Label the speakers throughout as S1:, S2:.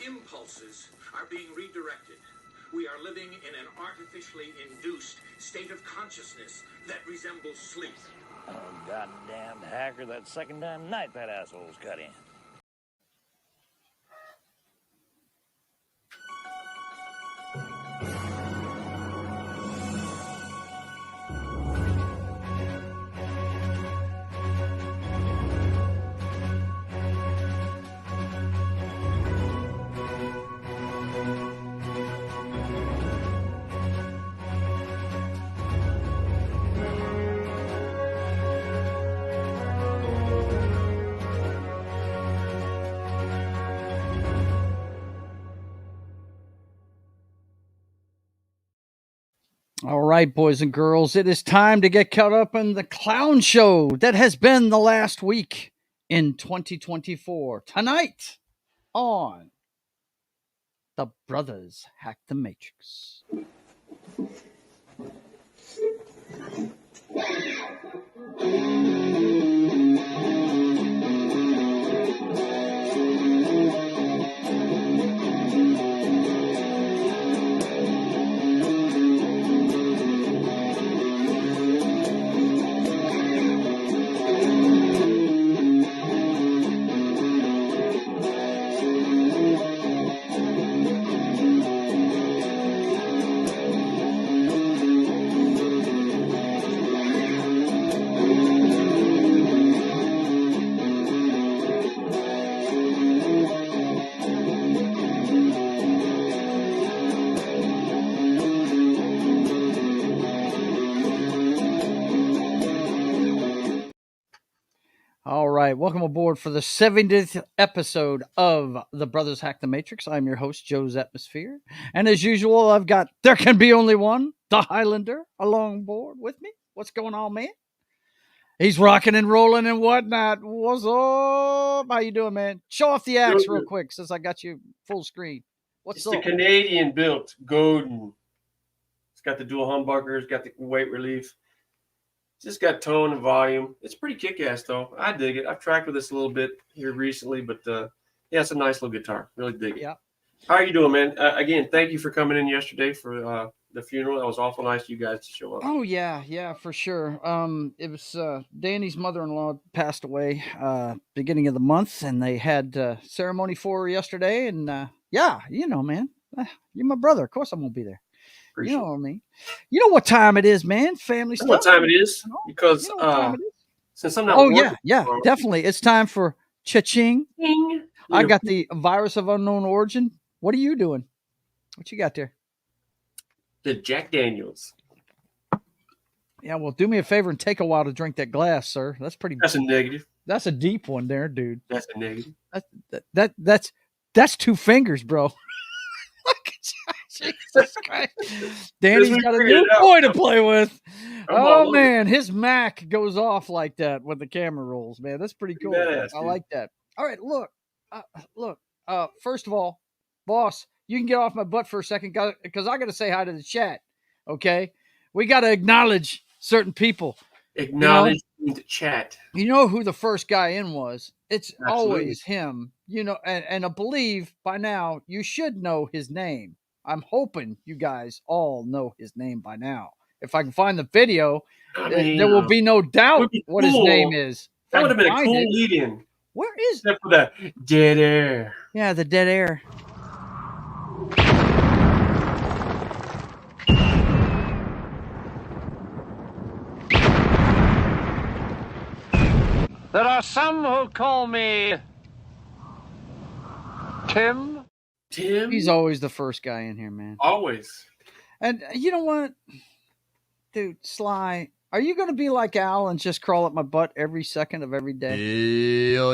S1: Impulses are being redirected. We are living in an artificially induced state of consciousness that resembles sleep.
S2: Oh, goddamn hacker, that second time tonight that asshole's cut in.
S3: All right, boys and girls, it is time to get caught up in the clown show that has been the last week in 2024. Tonight on The Brothers Hack the Matrix. All right, welcome aboard for the 70th episode of The Brothers Hack the Matrix. I'm your host, JoesAtmosfere. And as usual, I've got There Can Be Only One, the Hylunder, along board with me. What's going on, man? He's rocking and rolling and whatnot. What's up? How you doing, man? Show off the axe real quick since I got you full screen. What's up?
S4: It's the Canadian built Godin. It's got the dual humbuckers, got the weight relief. Just got tone and volume. It's pretty kick-ass, though. I dig it. I've tracked with this a little bit here recently, but yeah, it's a nice little guitar. Really dig it.
S3: Yeah.
S4: How are you doing, man? Again, thank you for coming in yesterday for the funeral. That was awful nice of you guys to show up.
S3: Oh, yeah, for sure. It was Danny's mother-in-law passed away beginning of the month, and they had ceremony for her yesterday. And yeah, you know, man, you're my brother. Of course I'm going to be there.
S4: Appreciate
S3: You know what I mean? You know what time it is, man. Family stuff.
S4: What time it is?
S3: You know?
S4: Because
S3: You know what time it is?
S4: since I'm not
S3: yeah, definitely. It's time for cha-ching. I got the virus of unknown origin. What are you doing? What you got there?
S4: The Jack Daniels.
S3: Yeah, well, do me a favor and take a while to drink that glass, sir. That's pretty.
S4: That's a negative.
S3: That's a deep one there, dude.
S4: That's a negative.
S3: That's 2 fingers, bro. Jesus Christ. Danny's got a new boy to play with. Oh, man. His Mac goes off like that when the camera rolls, man. That's pretty cool.
S4: Badass,
S3: I like that. All right, look. First of all, boss, you can get off my butt for a second because I got to say hi to the chat, okay? We got to acknowledge certain people.
S4: Acknowledge the chat.
S3: You know who the first guy in was? It's
S4: Absolutely.
S3: always him. You know, and I believe by now you should know his name. I'm hoping you guys all know his name by now. If I can find the video,
S4: I mean,
S3: there will be no
S4: it
S3: doubt
S4: would be
S3: what his
S4: cool.
S3: name is. If
S4: That
S3: I
S4: would have
S3: can
S4: been a
S3: find
S4: cool
S3: it.
S4: lead-in.
S3: Where is
S4: Except for that dead air.
S3: Yeah, the dead air.
S2: There are some who call me Tim.
S4: Tim?
S3: He's always the first guy in here, man.
S4: Always.
S3: And you know what? Dude, Sly, are you going to be like Al and just crawl up my butt every second of every day?
S2: Yo.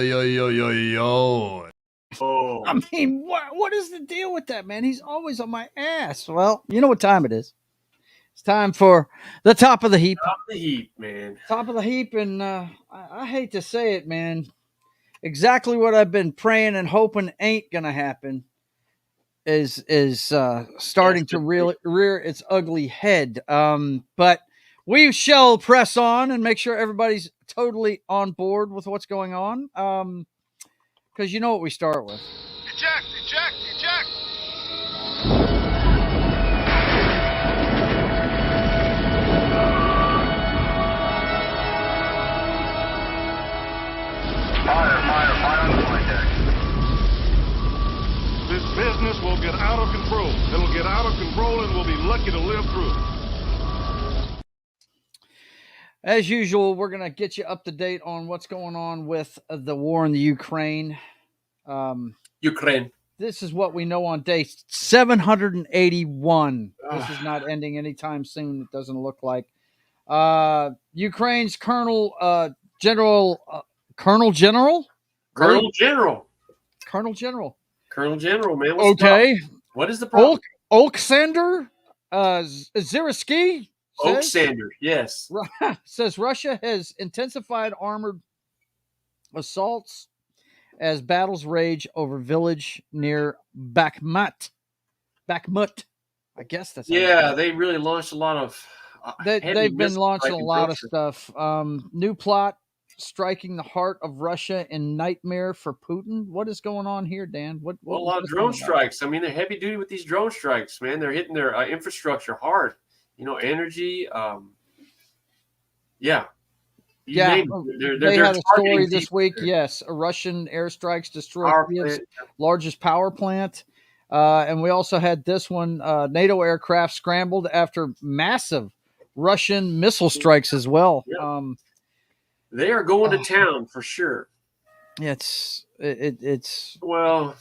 S4: Oh.
S3: I mean, what is the deal with that, man? He's always on my ass. Well, you know what time it is. It's time for the top of the heap.
S4: Top of the heap, man.
S3: Top of the heap, and I hate to say it, man. Exactly what I've been praying and hoping ain't gonna happen is starting to rear its ugly head. But we shall press on and make sure everybody's totally on board with what's going on. Because you know what we start with.
S5: Eject! Fire on the flight deck. This business will get out of control. It'll get out of control and we'll be lucky to live through it.
S3: As usual, we're going to get you up to date on what's going on with the war in the Ukraine.
S4: Ukraine.
S3: This is what we know on day 781. This is not ending anytime soon. It doesn't look like. Ukraine's Colonel General, man.
S4: What's
S3: okay.
S4: What is the problem?
S3: Oleksandr Ziriski
S4: Oleksandr, yes.
S3: says Russia has intensified armored assaults as battles rage over village near Bakhmut. I guess that's
S4: they really launched a lot of.
S3: They've been launching a lot of stuff. New plot striking the heart of Russia in nightmare for Putin. What is going on here, Dan? What
S4: a lot of drone strikes. I mean, they're heavy duty with these drone strikes, man. They're hitting their infrastructure hard. You know, energy. Yeah.
S3: They had a story this week. Yes, a Russian airstrikes destroyed Kiev's largest power plant. And we also had this one, NATO aircraft scrambled after massive Russian missile strikes as well.
S4: Yeah. They are going to town for sure.
S3: It's
S4: well.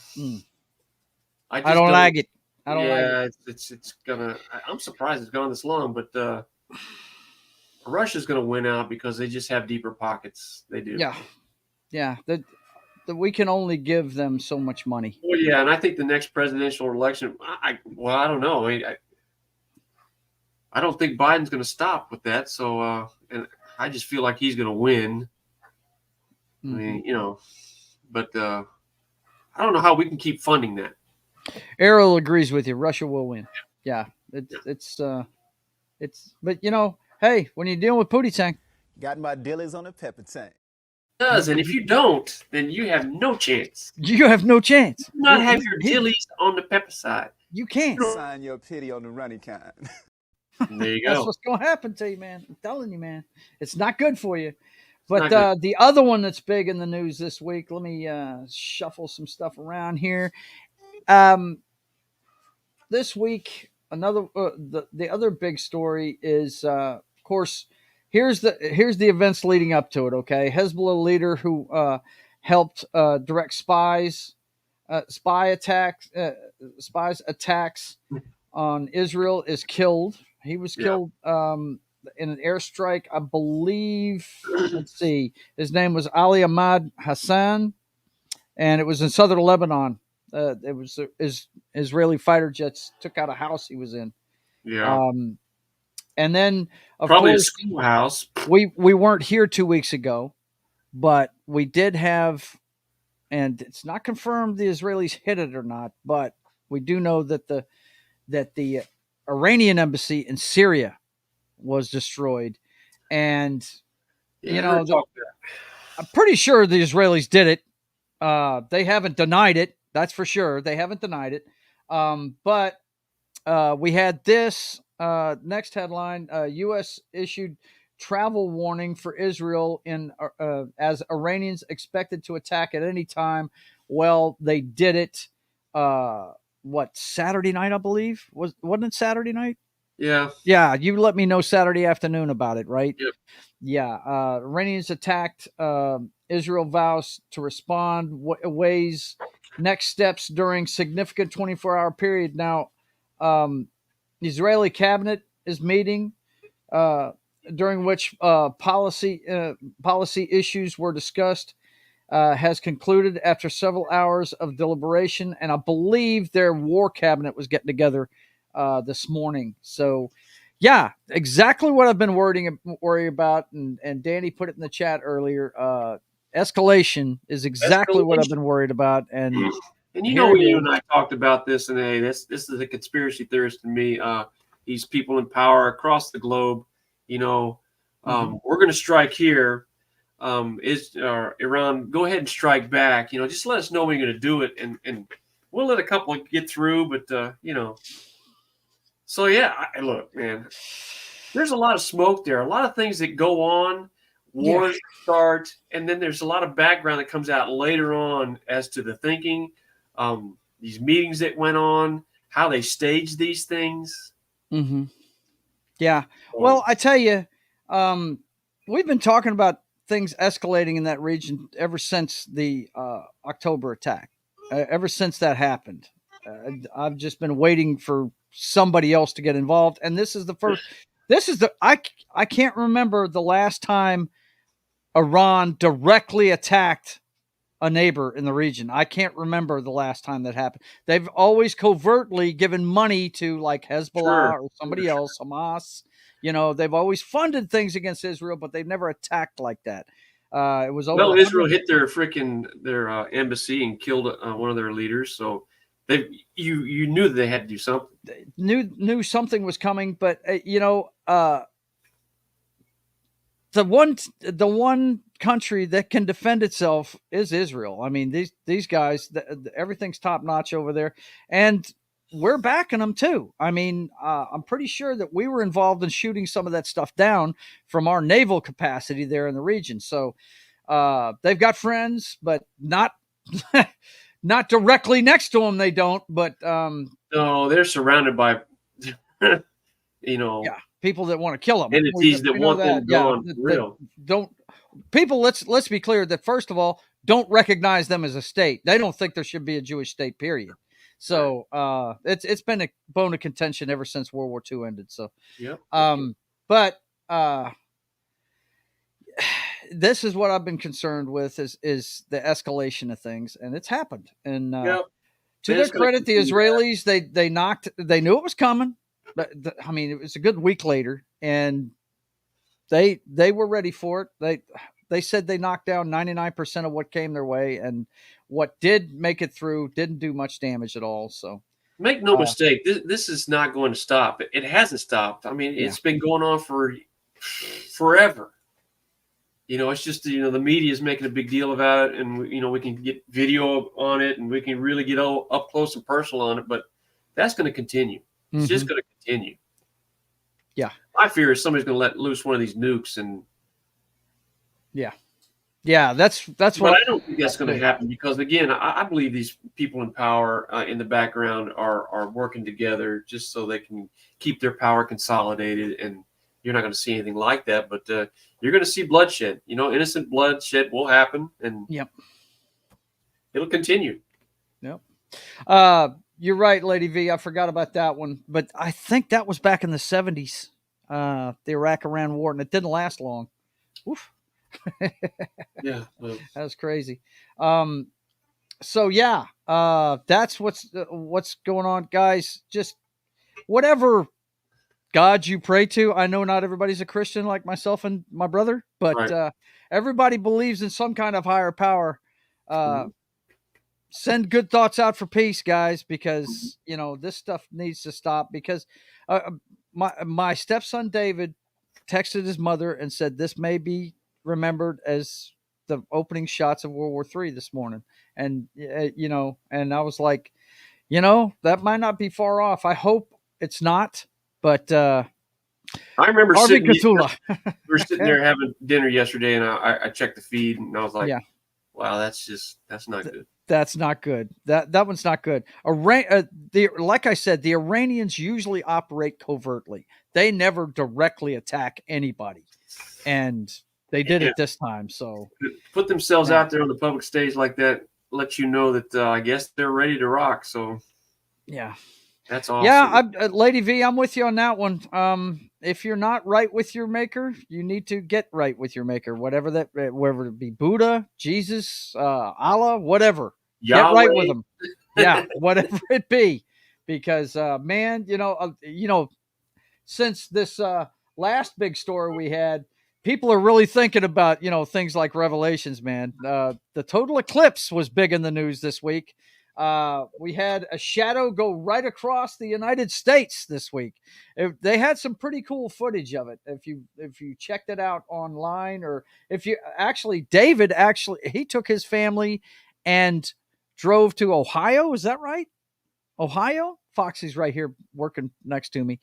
S3: I don't like it. I don't like it.
S4: It's gonna. I'm surprised it's gone this long, but Russia's gonna win out because they just have deeper pockets. They do.
S3: Yeah. That we can only give them so much money.
S4: Well, yeah, and I think the next presidential election. I don't know. I don't think Biden's going to stop with that. So, and I just feel like he's going to win. Mm-hmm. I mean, but I don't know how we can keep funding that.
S3: Errol agrees with you. Russia will win. Yeah, it's. But hey, when you're dealing with Pootie Tang,
S6: got my dillies on a pepper tank.
S4: Does, and if you don't, then you have no chance.
S3: You have no chance.
S4: You not have your dillies on the pepper side.
S3: You can't
S6: sign your pity on the runny kind.
S4: There you go.
S3: That's what's going to happen to you, man. I'm telling you, man. It's not good for you. But the other one that's big in the news this week, let me shuffle some stuff around here. This week, another the other big story is, of course, here's the events leading up to it. Okay, Hezbollah leader who helped direct spies attacks on Israel is killed. He was killed in an airstrike, I believe. Let's see, his name was Ali Ahmad Hassan, and it was in southern Lebanon. It was Israeli fighter jets took out a house he was in.
S4: Yeah.
S3: And then, of
S4: probably
S3: course,
S4: a schoolhouse.
S3: We weren't here 2 weeks ago, but we did have, and it's not confirmed the Israelis hit it or not, but we do know that the Iranian embassy in Syria was destroyed, and I'm pretty sure the Israelis did it. They haven't denied it. That's for sure. They haven't denied it. But We had this next headline: U.S. issued travel warning for Israel as Iranians expected to attack at any time. Well, they did it. Saturday night? I believe wasn't it Saturday night?
S4: Yeah.
S3: Yeah, you let me know Saturday afternoon about it, right?
S4: Yep.
S3: Yeah, Iranians attacked. Israel vows to respond. Weighs next steps during significant 24-hour period. Now, Israeli cabinet is meeting, during which policy issues were discussed. Has concluded after several hours of deliberation, and I believe their war cabinet was getting together this morning. So, yeah, exactly what I've been worrying about, and Danny put it in the chat earlier. Escalation is exactly what I've been worried about, and
S4: you know, you and I talked about this, and hey, this is a conspiracy theorist to me. These people in power across the globe, you know, we're going to strike here. Iran, go ahead and strike back. You know, just let us know when you're going to do it, and we'll let a couple get through. But you know, so yeah, look, man, there's a lot of smoke there, a lot of things that go on. Wars start, and then there's a lot of background that comes out later on as to the thinking, these meetings that went on, how they staged these things.
S3: Mm-hmm. Yeah. Well, I tell you, we've been talking about things escalating in that region ever since the October attack. Ever since that happened, I've just been waiting for somebody else to get involved, and this is the first. I can't remember the last time Iran directly attacked a neighbor in the region. I can't remember the last time that happened. They've always covertly given money to like Hezbollah or somebody else, Hamas. You know, they've always funded things against Israel, but they've never attacked like that. It was over.
S4: Israel hit their embassy and killed one of their leaders. So you knew that they had to do something.
S3: Knew something was coming, but you know, the one country that can defend itself is Israel. I mean, these guys, everything's top notch over there, and we're backing them too. I mean, I'm pretty sure that we were involved in shooting some of that stuff down from our naval capacity there in the region. So they've got friends, but not not directly next to them. They don't, but
S4: no, they're surrounded by you know,
S3: people that want to kill them,
S4: entities that want them gone. Real
S3: don't people. Let's be clear that first of all, don't recognize them as a state. They don't think there should be a Jewish state. Period. So it's been a bone of contention ever since World War II ended. So but this is what I've been concerned with is the escalation of things, and it's happened. And to their credit, the Israelis they knew it was coming. But I mean, it was a good week later, and they were ready for it. They said they knocked down 99% of what came their way, and what did make it through didn't do much damage at all. So
S4: make no mistake, this is not going to stop. It hasn't stopped. I mean, it's been going on for forever. You know, it's just, the media is making a big deal about it, and we can get video on it, and we can really get all up close and personal on it. But that's going to continue. It's just going to continue.
S3: Yeah.
S4: My fear is somebody's going to let loose one of these nukes, and
S3: that's
S4: what. But I don't think that's going to happen because, again, I believe these people in power in the background are working together just so they can keep their power consolidated. And you're not going to see anything like that, but you're going to see bloodshed. Innocent bloodshed will happen, and it'll continue.
S3: Yep. You're right, Lady V. I forgot about that one, but I think that was back in the 70s, the Iraq-Iran war, and it didn't last long. Oof.
S4: Yeah,
S3: that was crazy. So that's what's going on, guys. Just whatever God you pray to. I know not everybody's a Christian like myself and my brother, but everybody believes in some kind of higher power. Send good thoughts out for peace, guys, because this stuff needs to stop. Because my stepson David texted his mother and said this may be remembered as the opening shots of World War III this morning, and and I was like, that might not be far off. I hope it's not. But
S4: I remember
S3: Arvin
S4: sitting.
S3: Cthulhu.
S4: We were sitting there having dinner yesterday, and I checked the feed, and I was like,
S3: Yeah.
S4: "Wow, that's not good."
S3: That's not good. That one's not good. Like I said, the Iranians usually operate covertly. They never directly attack anybody, and they did it this time. So
S4: Put themselves out there on the public stage like that lets you know that I guess they're ready to rock. So
S3: yeah,
S4: that's awesome.
S3: yeah, Lady V, I'm with you on that one. If you're not right with your maker, you need to get right with your maker, whether it be Buddha, Jesus, Allah, whatever.
S4: Yahweh.
S3: Get right with them. Yeah, whatever it be, because man, since this last big story we had, people are really thinking about things like Revelations. Man, the total eclipse was big in the news this week. We had a shadow go right across the United States this week. They had some pretty cool footage of it. If you checked it out online, or if you David he took his family and drove to Ohio. Is that right? Ohio? Foxy's right here working next to me.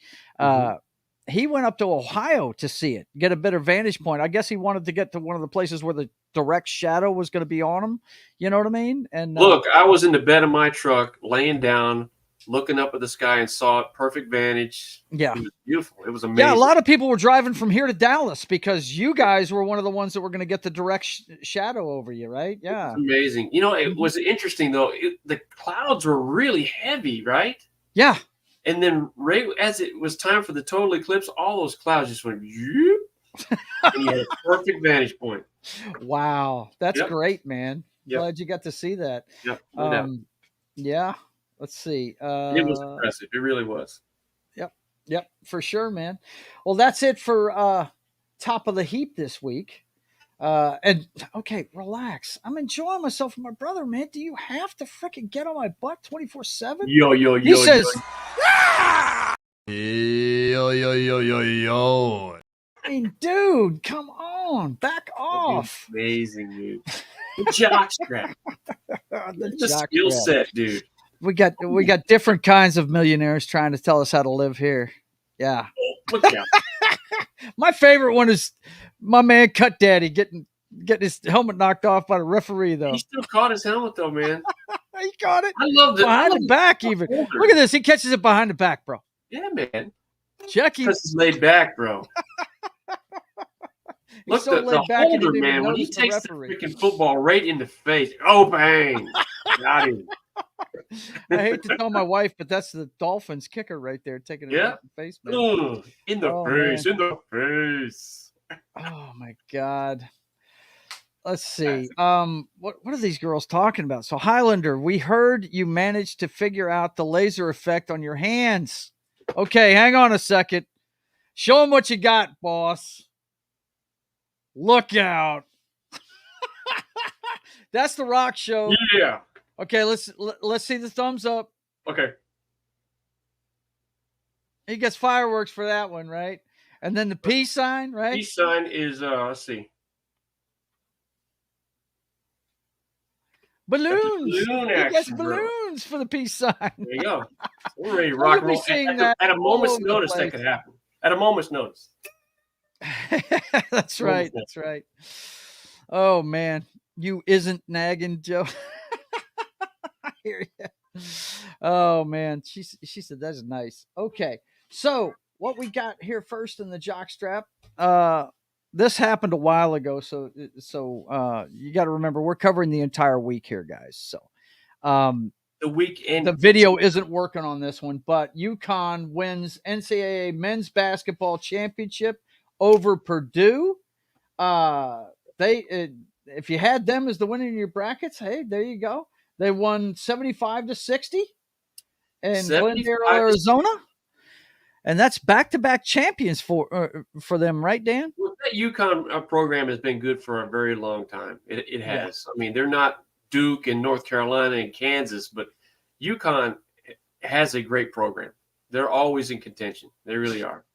S3: He went up to Ohio to see it, get a better vantage point. I guess he wanted to get to one of the places where the direct shadow was going to be on him. You know what I mean? And
S4: look, I was in the bed of my truck, laying down, looking up at the sky, and saw it. Perfect vantage.
S3: Yeah.
S4: It was beautiful. It was amazing.
S3: Yeah, a lot of people were driving from here to Dallas because you guys were one of the ones that were going to get the direct shadow over you, right? Yeah.
S4: Amazing. It was interesting, though. The clouds were really heavy, right?
S3: Yeah.
S4: And then right as it was time for the total eclipse, all those clouds just went, and you had a perfect vantage point.
S3: Wow. That's great, man.
S4: Yep.
S3: Glad you got to see that.
S4: Yep.
S3: Yeah. Let's see.
S4: It was impressive. It really was.
S3: Yep, for sure, man. Well, that's it for Top of the Heap this week. And okay, relax. I'm enjoying myself with my brother, man. Do you have to freaking get on my butt 24/7?
S4: Yo.
S3: He says,
S6: Yo.
S3: I mean, dude, come on, back off.
S4: Amazing, dude. The jock strap. The skill set, dude.
S3: We got different kinds of millionaires trying to tell us how to live here. Yeah.
S4: Look out.
S3: My favorite one is my man Cut Daddy getting his helmet knocked off by the referee, though.
S4: He still caught his helmet, though, man.
S3: He caught it.
S4: I love that.
S3: Behind the back, even. Look at this. He catches it behind the back, bro.
S4: Yeah, man.
S3: Check him.
S4: Because he's laid back, bro. Look,
S3: so
S4: the holder, man, when he takes the freaking football right in the face. Oh, bang. Got him.
S3: I hate to tell my wife, but that's the Dolphins kicker right there, taking it in the face, man.
S4: Ooh, in the face.
S3: Oh my God. Let's see. What are these girls talking about? So Hylunder, we heard you managed to figure out the laser effect on your hands. Okay, hang on a second. Show them what you got, boss. Look out. That's the Rock Show.
S4: Yeah.
S3: Okay, let's see the thumbs up.
S4: Okay.
S3: He gets fireworks for that one, right? And then the peace sign, right?
S4: Peace sign is let's see.
S3: Balloons.
S4: Balloon
S3: he
S4: action,
S3: gets
S4: bro.
S3: balloons for the peace sign.
S4: There you go. We're ready to rock and roll. At a moment's notice, that could happen. At a moment's notice.
S3: That's right. That's right. Oh man, you isn't nagging, Joe. I hear you. Oh man, she said that's nice. Okay, so what we got here first in the jockstrap. This happened a while ago, so you got to remember we're covering the entire week here, guys. So
S4: the weekend,
S3: the video isn't working on this one, but UConn wins NCAA men's basketball championship over Purdue. If you had them as the winner in your brackets, hey, there you go. They won 75-60 in Glendale, Arizona. And that's back-to-back champions for them, right, Dan?
S4: Well, that UConn program has been good for a very long time. It has. Yeah. I mean, they're not Duke and North Carolina and Kansas, but UConn has a great program. They're always in contention. They really are.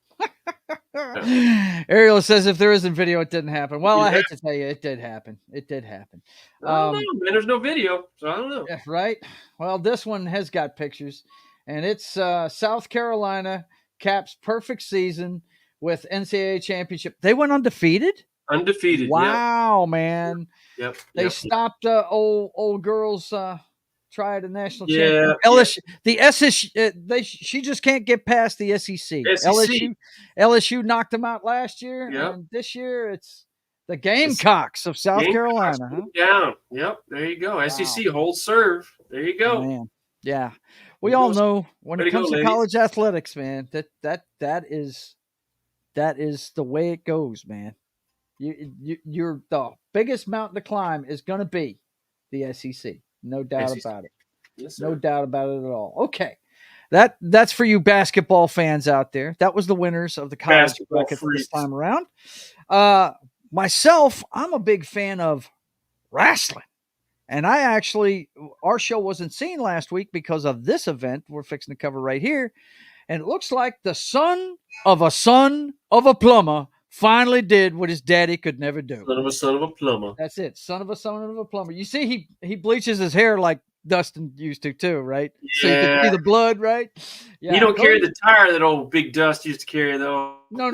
S3: Ariel says if there isn't video, it didn't happen. Well, I hate to tell you, it did happen. It did happen.
S4: I don't know, man. There's no video, so I don't know.
S3: Right? Well, this one has got pictures. and it's South Carolina caps perfect season with NCAA championship. They went undefeated.
S4: Undefeated.
S3: Wow, man!
S4: Yep.
S3: They stopped old girls. Try the national
S4: Yeah.
S3: champion. LSU, the SSU, she just can't get past the SEC.
S4: SEC.
S3: LSU knocked them out last year,
S4: Yep.
S3: and this year it's the Gamecocks of South Carolina. Huh?
S4: Down. Yep. There you go.
S3: Wow.
S4: SEC hold serve. There you go.
S3: Man. Yeah. We all know when it comes to
S4: ladies.
S3: college athletics, man, that is the way it goes, man. You're the biggest mountain to climb is going to be the SEC. No doubt about it.
S4: Yes, sir.
S3: No doubt about it at all. Okay. That's for you basketball fans out there. That was the winners of the college bracket this time around. Myself, I'm a big fan of wrestling. And our show wasn't seen last week because of this event we're fixing to cover right here. And it looks like the son of a plumber finally did what his daddy could never do.
S4: Son of a plumber.
S3: That's it. Son of a plumber. You see, he bleaches his hair like Dustin used to too, right?
S4: Yeah.
S3: So you can see the blood, right? Yeah.
S4: You don't carry the tire that old Big Dust used to carry, though.
S3: No.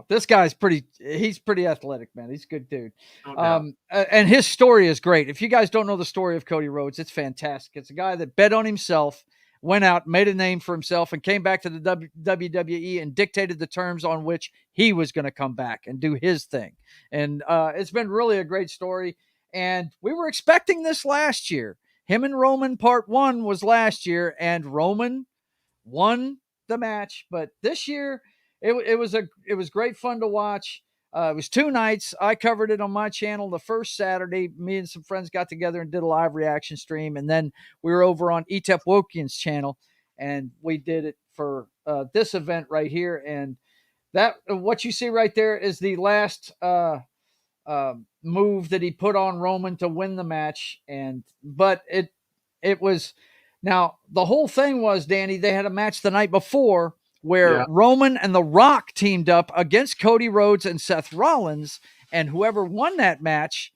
S3: This guy's he's pretty athletic, man. He's a good dude. And his story is great. If you guys don't know the story of Cody Rhodes, it's fantastic. It's a guy that bet on himself, went out, made a name for himself, and came back to the WWE and dictated the terms on which he was going to come back and do his thing. And it's been really a great story. And we were expecting this last year. Him and Roman part 1 was last year, and Roman won the match. But this year, it was great fun to watch. It was 2 nights. I covered it on my channel the first Saturday. Me and some friends got together and did a live reaction stream. And then we were over on Etep Wokian's channel, and we did it for this event right here. And that what you see right there is the last move that he put on Roman to win the match. But it was, now the whole thing was, Danny, they had a match the night before where Roman and The Rock teamed up against Cody Rhodes and Seth Rollins, and whoever won that match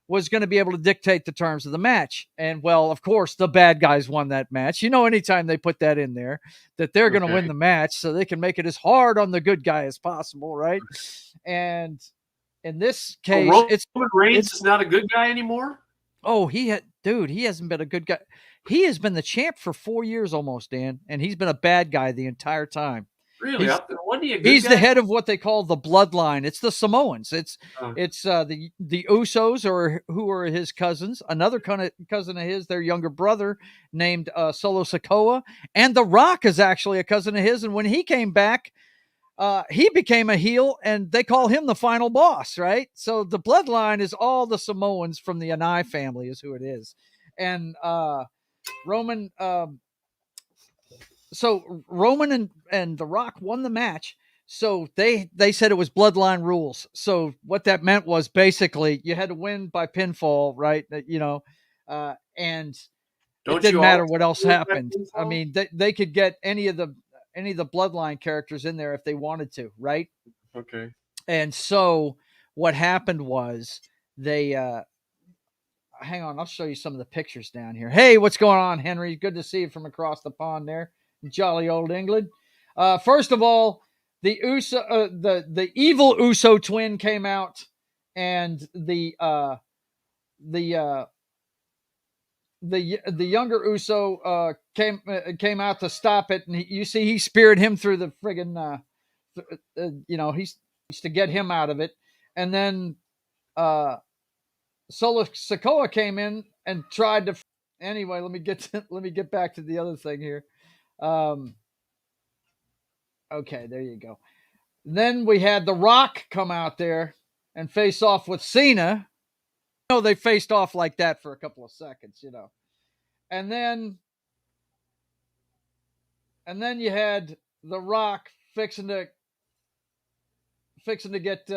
S3: was going to be able to dictate the terms of the match. And well, of course, the bad guys won that match. You know, anytime they put that in there, that they're going to win the match so they can make it as hard on the good guy as possible, right? And in this case,
S4: Roman Reigns is not a good guy anymore.
S3: Oh, he hasn't been a good guy. He has been the champ for 4 years almost, Dan, and he's been a bad guy the entire time.
S4: Really?
S3: He's the head of what they call the bloodline. It's the Samoans. It's the Usos, or who are his cousins. Another cousin of his, their younger brother, named Solo Sikoa, and The Rock is actually a cousin of his. And when he came back, he became a heel, and they call him the final boss, right? So the bloodline is all the Samoans from the Anai family is who it is. And Roman and The Rock won the match. So they said it was bloodline rules. So what that meant was basically you had to win by pinfall, right? You know, and it didn't matter what else happened. I mean, they could get any of the bloodline characters in there if they wanted to, right?
S4: Okay.
S3: And so what happened was they hang on, I'll show you some of the pictures down here. Hey, what's going on, Henry? Good to see you from across the pond there. Jolly old England. First of all, the evil Uso twin came out, and the younger Uso came out to stop it, and you see he speared him through the friggin' he's to get him out of it, and then Solo Sikoa came in and tried to. Anyway, let me get back to the other thing here. Okay, there you go. Then we had The Rock come out there and face off with Cena. You know, they faced off like that for a couple of seconds, you know. And then you had The Rock fixing to get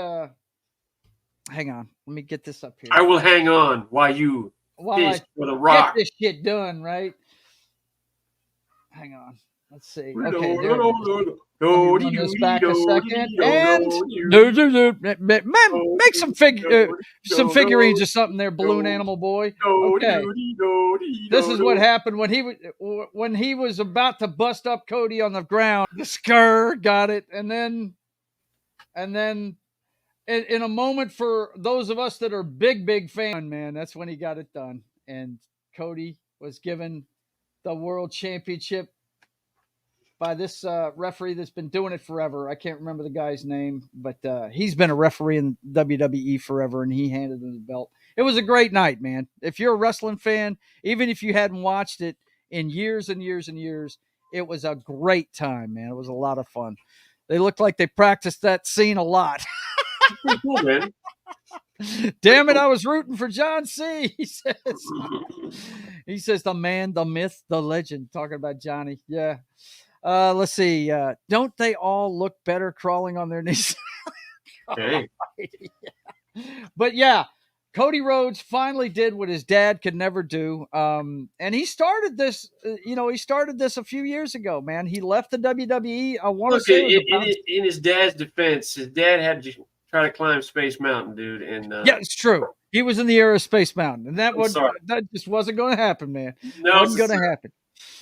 S3: hang on, let me get this up here.
S4: I will hang on while I
S3: for The Rock. Get this shit done, right? Hang on. Let's see.
S4: No,
S3: Okay,
S4: no,
S3: there it
S4: no,
S3: is.
S4: no,
S3: Let
S4: no.
S3: me run this back a
S4: No,
S3: second.
S4: no,
S3: And
S4: no,
S3: man, make some figurines or something there, balloon animal boy. Okay. This is what happened when he was about to bust up Cody on the ground. The skr got it, and then in a moment for those of us that are big fan, man, that's when he got it done, and Cody was given the world championship by this referee that's been doing it forever. I can't remember the guy's name, but he's been a referee in WWE forever, and he handed him the belt. It was a great night, man. If you're a wrestling fan, even if you hadn't watched it in years and years and years, it was a great time, man. It was a lot of fun. They looked like they practiced that scene a lot.
S4: Pretty cool, man.
S3: Damn it, I was rooting for John C. He says the man, the myth, the legend. Talking about Johnny. Yeah. Let's see. Don't they all look better crawling on their knees?
S4: Hey.
S3: But yeah, Cody Rhodes finally did what his dad could never do. And he started this, he started this a few years ago, man. He left the WWE. I want to say
S4: in his dad's defense, his dad had to try to climb Space Mountain, dude. And
S3: yeah, it's true. He was in the era of Space Mountain, and that just wasn't going to happen, man.
S4: No,
S3: it wasn't going to happen.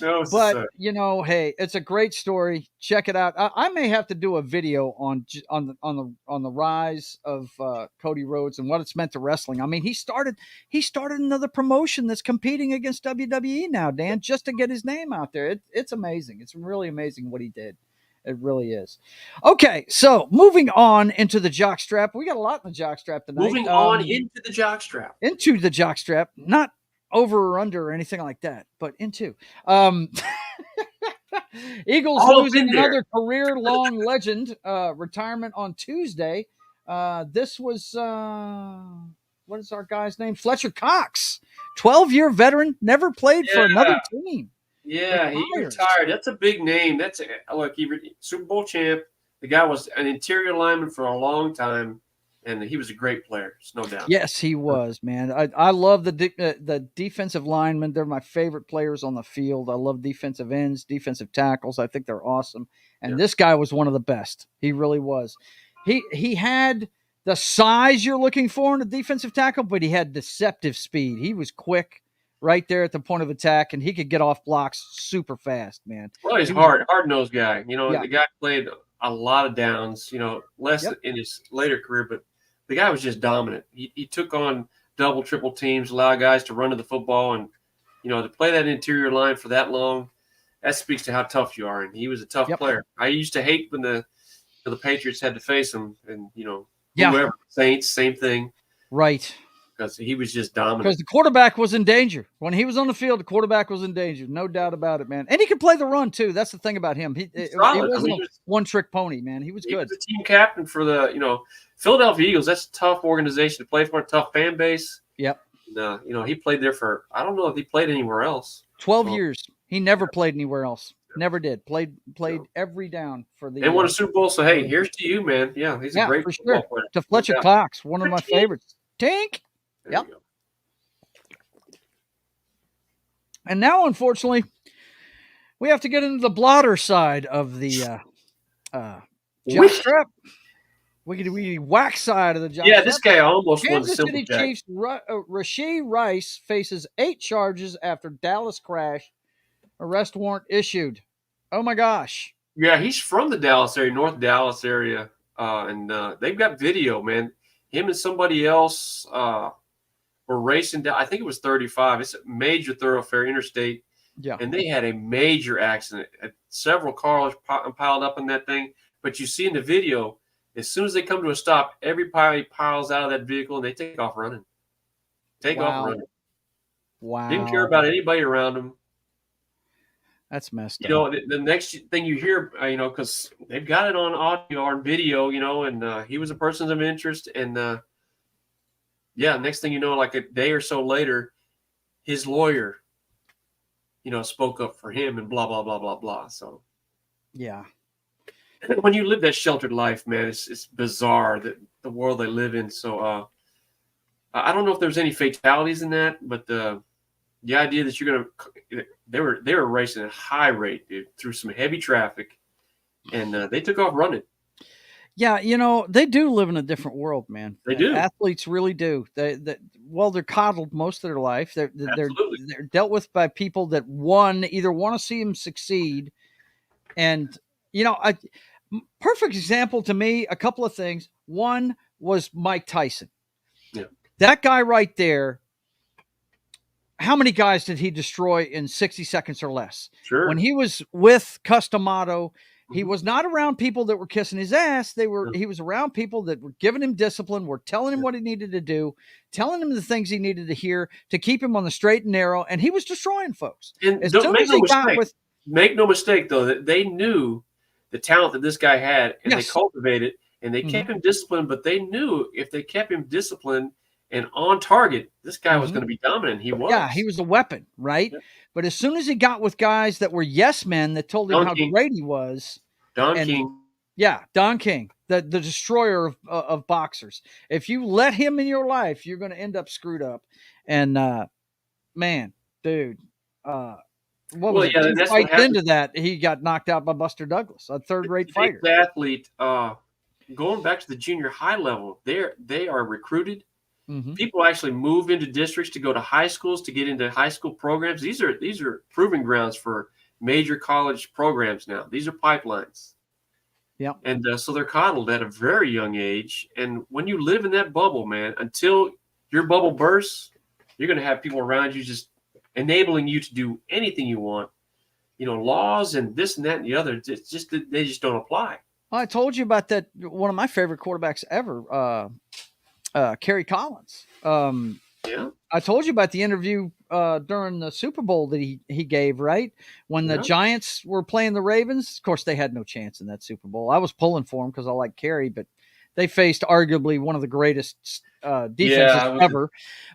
S4: No,
S3: but hey, it's a great story. Check it out. I may have to do a video on the rise of Cody Rhodes and what it's meant to wrestling. I mean, he started another promotion that's competing against WWE now, Dan, just to get his name out there. It's amazing. It's really amazing what he did. It really is. Okay, so moving on into the jockstrap. We got a lot in the jockstrap tonight.
S4: Moving on into the jockstrap.
S3: Into the jockstrap, not over or under or anything like that, but into. Eagles losing another career-long legend, retirement on Tuesday. This was, what is our guy's name? Fletcher Cox, 12-year veteran, never played for another team.
S4: Yeah, he retired. That's a big name. Super Bowl champ. The guy was an interior lineman for a long time, and he was a great player. There's no doubt.
S3: Yes, he was, man. I love the defensive linemen. They're my favorite players on the field. I love defensive ends, defensive tackles. I think they're awesome. And this guy was one of the best. He really was. He had the size you're looking for in a defensive tackle, but he had deceptive speed. He was quick right there at the point of attack, and he could get off blocks super fast, man.
S4: Well, he's hard-nosed guy. The guy played a lot of downs, less in his later career, but the guy was just dominant. He took on double, triple teams, allowed guys to run to the football, and, to play that interior line for that long, that speaks to how tough you are, and he was a tough player. I used to hate when the Patriots had to face him, and, whoever, Saints, same thing.
S3: Right.
S4: Because he was just dominant.
S3: Because the quarterback was in danger. When he was on the field, the quarterback was in danger. No doubt about it, man. And he could play the run, too. That's the thing about him. He wasn't a one-trick pony, man. He was good.
S4: He was the team captain for the, Philadelphia Eagles. That's a tough organization to play for, a tough fan base.
S3: Yep.
S4: And, he played there for, I don't know if he played anywhere else.
S3: 12 years. He never played anywhere else. Never did. Played every down for the.
S4: And won a Super Bowl. So, hey, here's to you, man. Yeah, he's a great football player.
S3: To Fletcher Cox, one of my favorites. Tink. Yep. And now, unfortunately, we have to get into the blotter side of the jockstrap. We whack side of the jockstrap.
S4: Yeah, this guy almost won
S3: Kansas City Chiefs Rashee Rice faces 8 charges after Dallas crash. Arrest warrant issued. Oh my gosh.
S4: Yeah, he's from the Dallas area, North Dallas area, and they've got video, man. Him and somebody else were racing down. I think it was 35. It's a major thoroughfare, interstate. Yeah. And they had a major accident. Several cars piled up in that thing. But you see in the video, as soon as they come to a stop, everybody piles out of that vehicle and they take off running. Wow. Didn't care about anybody around them.
S3: That's messed up.
S4: The next thing you hear, because they've got it on audio or video, and he was a person of interest. And, next thing you know, like a day or so later, his lawyer, spoke up for him and blah, blah, blah, blah, blah. So,
S3: yeah.
S4: When you live that sheltered life, man, it's bizarre, that the world they live in. So, I don't know if there's any fatalities in that, but the idea that you're gonna, they were racing at a high rate, dude, through some heavy traffic, and they took off running.
S3: Yeah, they do live in a different world, man.
S4: They do.
S3: Athletes really do. They're coddled most of their life. They're dealt with by people that either want to see them succeed, and a perfect example to me. A couple of things. One was Mike Tyson.
S4: Yeah,
S3: that guy right there. How many guys did he destroy in 60 seconds or less?
S4: Sure.
S3: When he was with Customato, he was not around people that were kissing his ass. He was around people that were giving him discipline, were telling him what he needed to do, telling him the things he needed to hear to keep him on the straight and narrow, and he was destroying folks.
S4: And make no mistake, though, that they knew the talent that this guy had, and they cultivated, and they kept him disciplined, but they knew if they kept him disciplined and on target, this guy was going to be dominant. He was.
S3: Yeah, he was a weapon, right? Yeah. But as soon as he got with guys that were yes men that told him how great he was.
S4: Don King.
S3: Yeah, Don King, the destroyer of boxers. If you let him in your life, you're going to end up screwed up. And, man, dude, two fights into that, he got knocked out by Buster Douglas, a third-rate fighter.
S4: Athlete, going back to the junior high level, they are recruited. Mm-hmm. People actually move into districts to go to high schools to get into high school programs. These are proving grounds for major college programs now. These are pipelines.
S3: Yeah.
S4: And so they're coddled at a very young age. And when you live in that bubble, man, until your bubble bursts, you're going to have people around you just enabling you to do anything you want. Laws and this and that and the other, they just don't apply.
S3: Well, I told you about that. One of my favorite quarterbacks ever, Kerry Collins. I told you about the interview during the Super Bowl that he gave, right? When the Giants were playing the Ravens. Of course, they had no chance in that Super Bowl. I was pulling for him because I like Kerry, but they faced arguably one of the greatest defenses ever.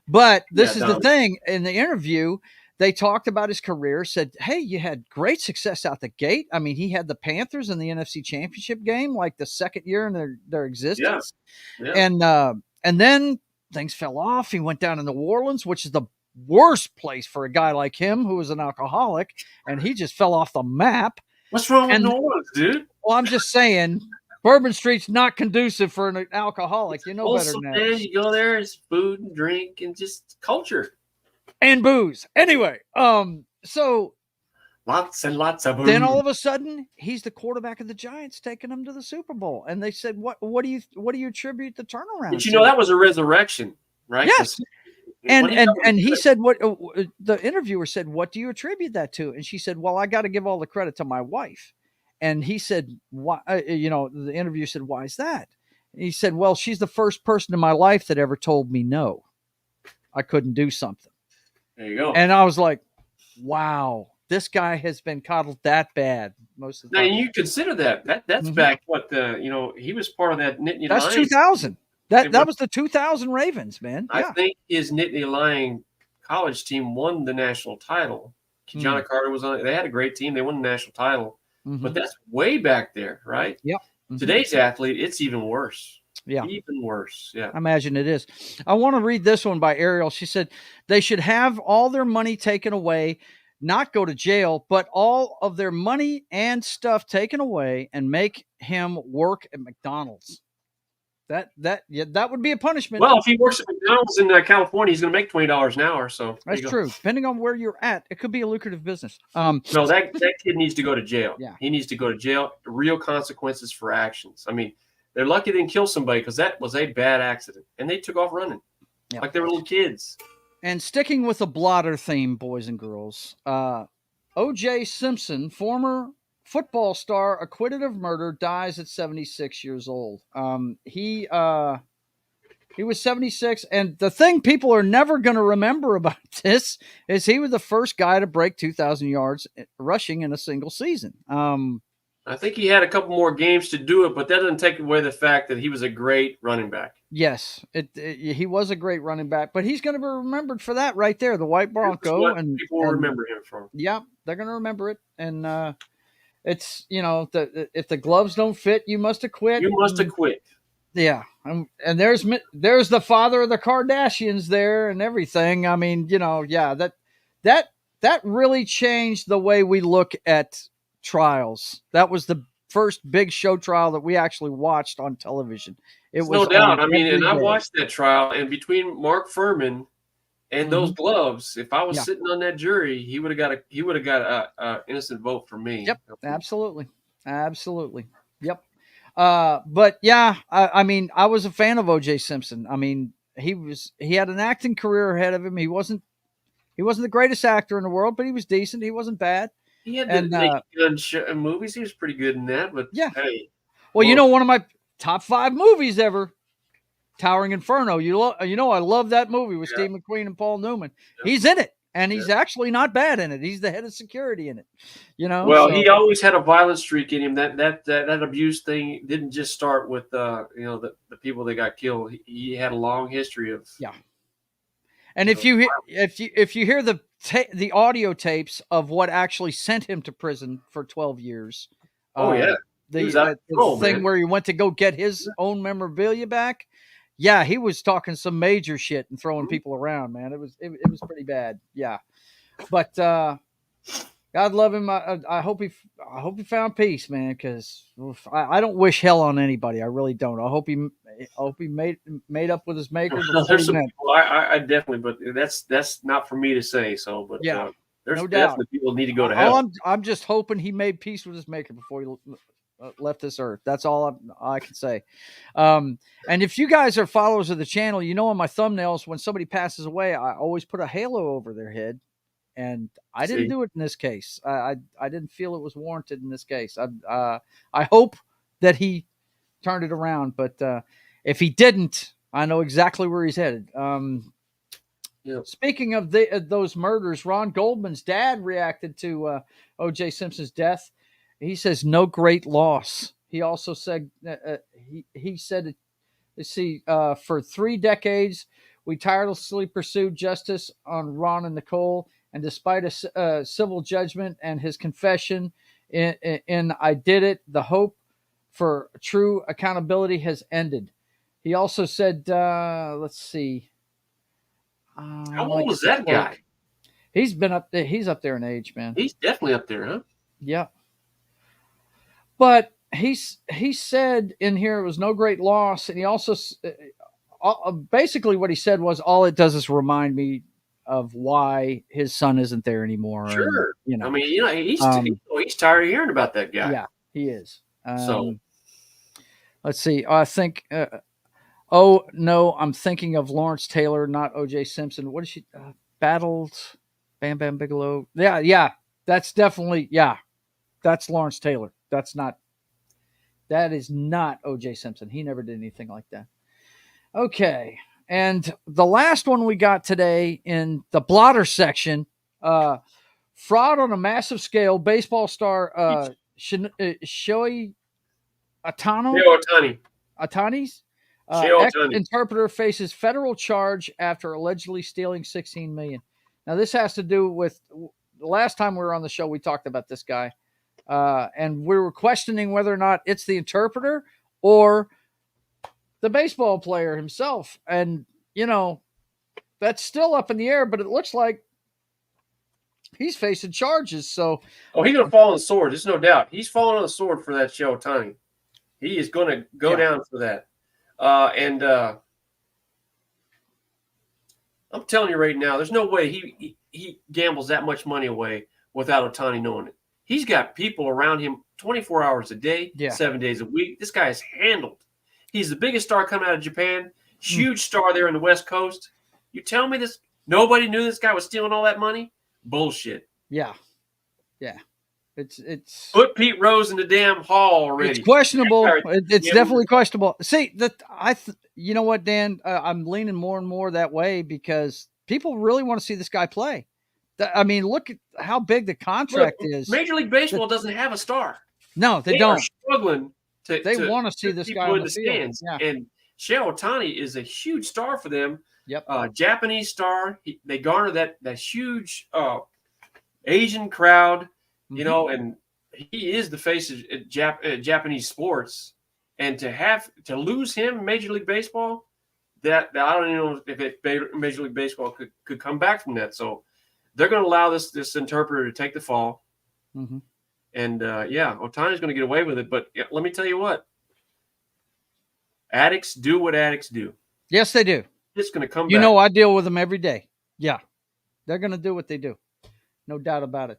S3: But this is the thing. In the interview, they talked about his career, said, hey, you had great success out the gate. I mean, he had the Panthers in the NFC Championship game, like the second year in their existence. Yeah. And then things fell off. He went down in New Orleans, which is the worst place for a guy like him who was an alcoholic, and he just fell off the map.
S4: What's wrong with New Orleans, dude?
S3: Well, I'm just saying, Bourbon Street's not conducive for an alcoholic. You know better than that.
S4: Man, you go there, it's food and drink and just culture.
S3: And booze. Anyway, so
S4: lots and lots of booze.
S3: Then all of a sudden, he's the quarterback of the Giants, taking them to the Super Bowl. And they said, "What do you attribute the turnaround?"
S4: But that was a resurrection, right?
S3: Yes. And he said, "What?" The interviewer said, "What do you attribute that to?" And she said, "Well, I got to give all the credit to my wife." And he said, "Why?" The interviewer said, "Why is that?" And he said, "Well, she's the first person in my life that ever told me no. I couldn't do something."
S4: There you go.
S3: And I was like, wow, this guy has been coddled that bad most of the time.
S4: Now, you consider that's back he was part of that Nittany Lions.
S3: That's 2000. That was the 2000 Ravens, man.
S4: I think his Nittany Lion college team won the national title. John Carter was on it. They had a great team. They won the national title. Mm-hmm. But that's way back there, right?
S3: Yep. Mm-hmm.
S4: Today's athlete, it's even worse.
S3: Yeah.
S4: Even worse. Yeah.
S3: I imagine it is. I want to read this one by Ariel. She said they should have all their money taken away, not go to jail, but all of their money and stuff taken away and make him work at McDonald's. That would be a punishment.
S4: Well, if he works at McDonald's in California, he's going to make $20 an hour. So
S3: that's true. Depending on where you're at, it could be a lucrative business.
S4: No, that kid needs to go to jail.
S3: Yeah.
S4: He needs to go to jail. Real consequences for actions. I mean, they're lucky they didn't kill somebody because that was a bad accident. And they took off running like they were little kids.
S3: And sticking with the blotter theme, boys and girls, J Simpson, former football star acquitted of murder, dies at 76 years old. He was 76. And the thing people are never going to remember about this is he was the first guy to break 2,000 yards rushing in a single season.
S4: I think he had a couple more games to do it, but that doesn't take away the fact that he was a great running back.
S3: Yes, he was a great running back, but he's going to be remembered for that right there, the white Bronco. And
S4: people will remember him from.
S3: Yeah, they're going to remember it. And it's, if the gloves don't fit, you must have quit.
S4: You must have quit.
S3: Yeah. And there's the father of the Kardashians there and everything. I mean, that really changed the way we look at trials. That was the first big show trial that we actually watched on television. It
S4: There's
S3: was
S4: no doubt.
S3: on
S4: I mean, and I
S3: every day.
S4: watched that trial, and between Mark Furman and those gloves, if I was
S3: Yeah.
S4: sitting on that jury, he would have got a innocent vote from me.
S3: Yep, absolutely. Yep. But yeah, I mean, I was a fan of O.J. Simpson. I mean, he had an acting career ahead of him. He wasn't the greatest actor in the world, but he was decent. He wasn't bad.
S4: He had the Naked Gun movies. He was pretty good in that. But
S3: yeah.
S4: hey,
S3: well, you know, one of my top 5 movies ever, Towering Inferno. You know, I love that movie with Steve McQueen and Paul Newman. Yeah. He's in it, and he's actually not bad in it. He's the head of security in it. You know.
S4: Well, he always had a violent streak in him. That abuse thing didn't just start with the people that got killed. He had a long history of
S3: And if you hear the audio tapes of what actually sent him to prison for 12 years. The thing where he went to go get his own memorabilia back. Yeah, he was talking some major shit and throwing people around, man. It was pretty bad. Yeah. But God love him. I hope he found peace, man, because I don't wish hell on anybody. I really don't. I hope he made up with his maker.
S4: There's some people, I definitely, but that's not for me to say. So, but
S3: yeah,
S4: there's
S3: no
S4: definitely people need to go to hell.
S3: I'm just hoping he made peace with his maker before he left this earth. That's all I can say. And if you guys are followers of the channel, you know on my thumbnails when somebody passes away, I always put a halo over their head. And I didn't do it in this case. I didn't feel it was warranted in this case. I hope that he turned it around, but if he didn't, I know exactly where he's headed. Speaking of those murders, Ron Goldman's dad reacted to O.J. Simpson's death. He says no great loss. He also said he said, let's see, for 3 decades we tirelessly pursued justice on Ron and Nicole. And despite a civil judgment and his confession in I did it, the hope for true accountability has ended. He also said, let's see.
S4: How old is that guy?
S3: He's been up there. He's up there in age, man.
S4: He's definitely up there, huh?
S3: Yeah. But he said in here it was no great loss. And he also basically what he said was all it does is remind me of why his son isn't there anymore.
S4: Sure.
S3: And,
S4: I mean, he's tired of hearing about that guy.
S3: Yeah, he is.
S4: So
S3: let's see. I think, oh no, I'm thinking of Lawrence Taylor, not O.J. Simpson. What is she battled? Bam Bam Bigelow. Yeah. That's definitely, that's Lawrence Taylor. That is not O.J. Simpson. He never did anything like that. Okay. And the last one we got today in the blotter section, fraud on a massive scale. Baseball star Shohei Ohtani's ex-interpreter faces federal charge after allegedly stealing $16 million. Now, this has to do with the last time we were on the show, we talked about this guy, and we were questioning whether or not it's the interpreter or the baseball player himself. And, that's still up in the air, but it looks like he's facing charges. So,
S4: he's going to fall on the sword. There's no doubt. He's falling on the sword for that Shohei Ohtani. He is going to go down for that. And I'm telling you right now, there's no way he gambles that much money away without Ohtani knowing it. He's got people around him 24 hours a day, 7 days a week. This guy is handled. He's the biggest star coming out of Japan. Huge star there in the West Coast. You tell me this? Nobody knew this guy was stealing all that money? Bullshit.
S3: Yeah. It's
S4: put Pete Rose in the damn hall already.
S3: It's questionable. It's definitely questionable. See, you know what, Dan? I'm leaning more and more that way because people really want to see this guy play. I mean, look at how big the contract is.
S4: Major League Baseball doesn't have a star.
S3: No, they don't.
S4: Are struggling
S3: they want to see this guy
S4: in the stands. Yeah. And Shohei Ohtani is a huge star for them.
S3: Yep.
S4: Japanese star. They garner that huge Asian crowd, and he is the face of Japanese sports. And to lose him in Major League Baseball, that I don't even know if Major League Baseball could come back from that. So they're going to allow this interpreter to take the fall.
S3: Mm-hmm.
S4: And Otani's going to get away with it. But let me tell you what. Addicts do what addicts do.
S3: Yes, they do.
S4: It's going to come back.
S3: You know, I deal with them every day. Yeah. They're going to do what they do. No doubt about it.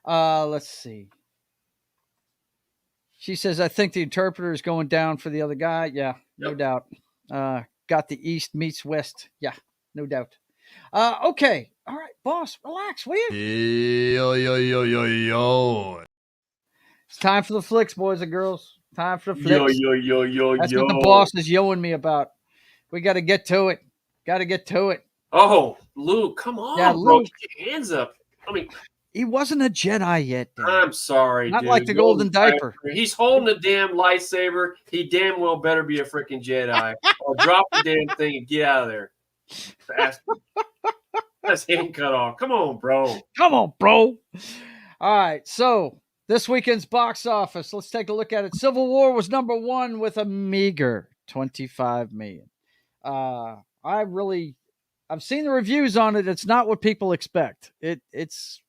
S3: Let's see. She says, I think the interpreter is going down for the other guy. Yeah, no doubt. Got the East meets West. Yeah, no doubt. Okay. All right, boss, relax, will you?
S6: Yo.
S3: It's time for the flicks, boys and girls. Time for the flicks.
S4: Yo.
S3: That's what the boss is yoing me about. We got to get to it.
S4: Oh, Luke, come on,
S3: Yeah,
S4: bro.
S3: Luke.
S4: Get your hands up. I mean,
S3: he wasn't a Jedi yet. Dan.
S4: I'm sorry,
S3: Not
S4: dude.
S3: like the golden diaper.
S4: He's holding a damn lightsaber. He damn well better be a freaking Jedi. Or drop the damn thing and get out of there. That's hand cut off. Come on, bro.
S3: All right, so this weekend's box office. Let's take a look at it. Civil War was number 1 with a meager $25 million. I've seen the reviews on it. It's not what people expect. It's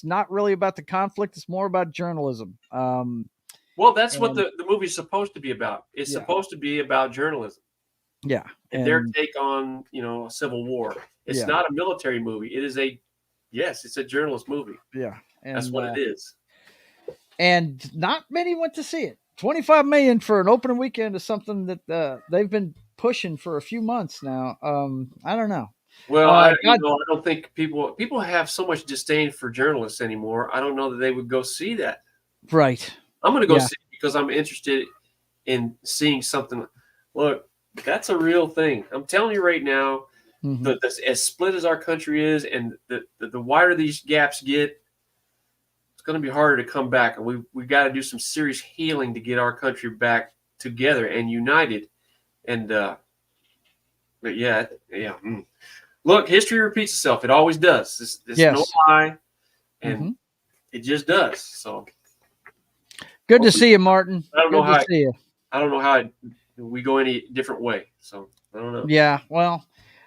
S3: not really about the conflict. It's more about journalism.
S4: Well, that's what the movie's supposed to be about. It's supposed to be about journalism.
S3: Yeah.
S4: And their take on, a civil war. It's not a military movie. It is it's a journalist movie.
S3: Yeah. And
S4: that's what it is.
S3: And not many went to see it. $25 million for an opening weekend is something that they've been pushing for a few months now. I don't know.
S4: Well, I don't think people have so much disdain for journalists anymore. I don't know that they would go see that.
S3: Right.
S4: I'm going to go see it because I'm interested in seeing something. Look, that's a real thing. I'm telling you right now, as split as our country is and the wider these gaps get, it's going to be harder to come back. And we got to do some serious healing to get our country back together and united. And, Look, history repeats itself. It always does. It's no lie, and it just does. So,
S3: good to see you, Martin.
S4: I don't know how we go any different way. So I don't know.
S3: Yeah, well,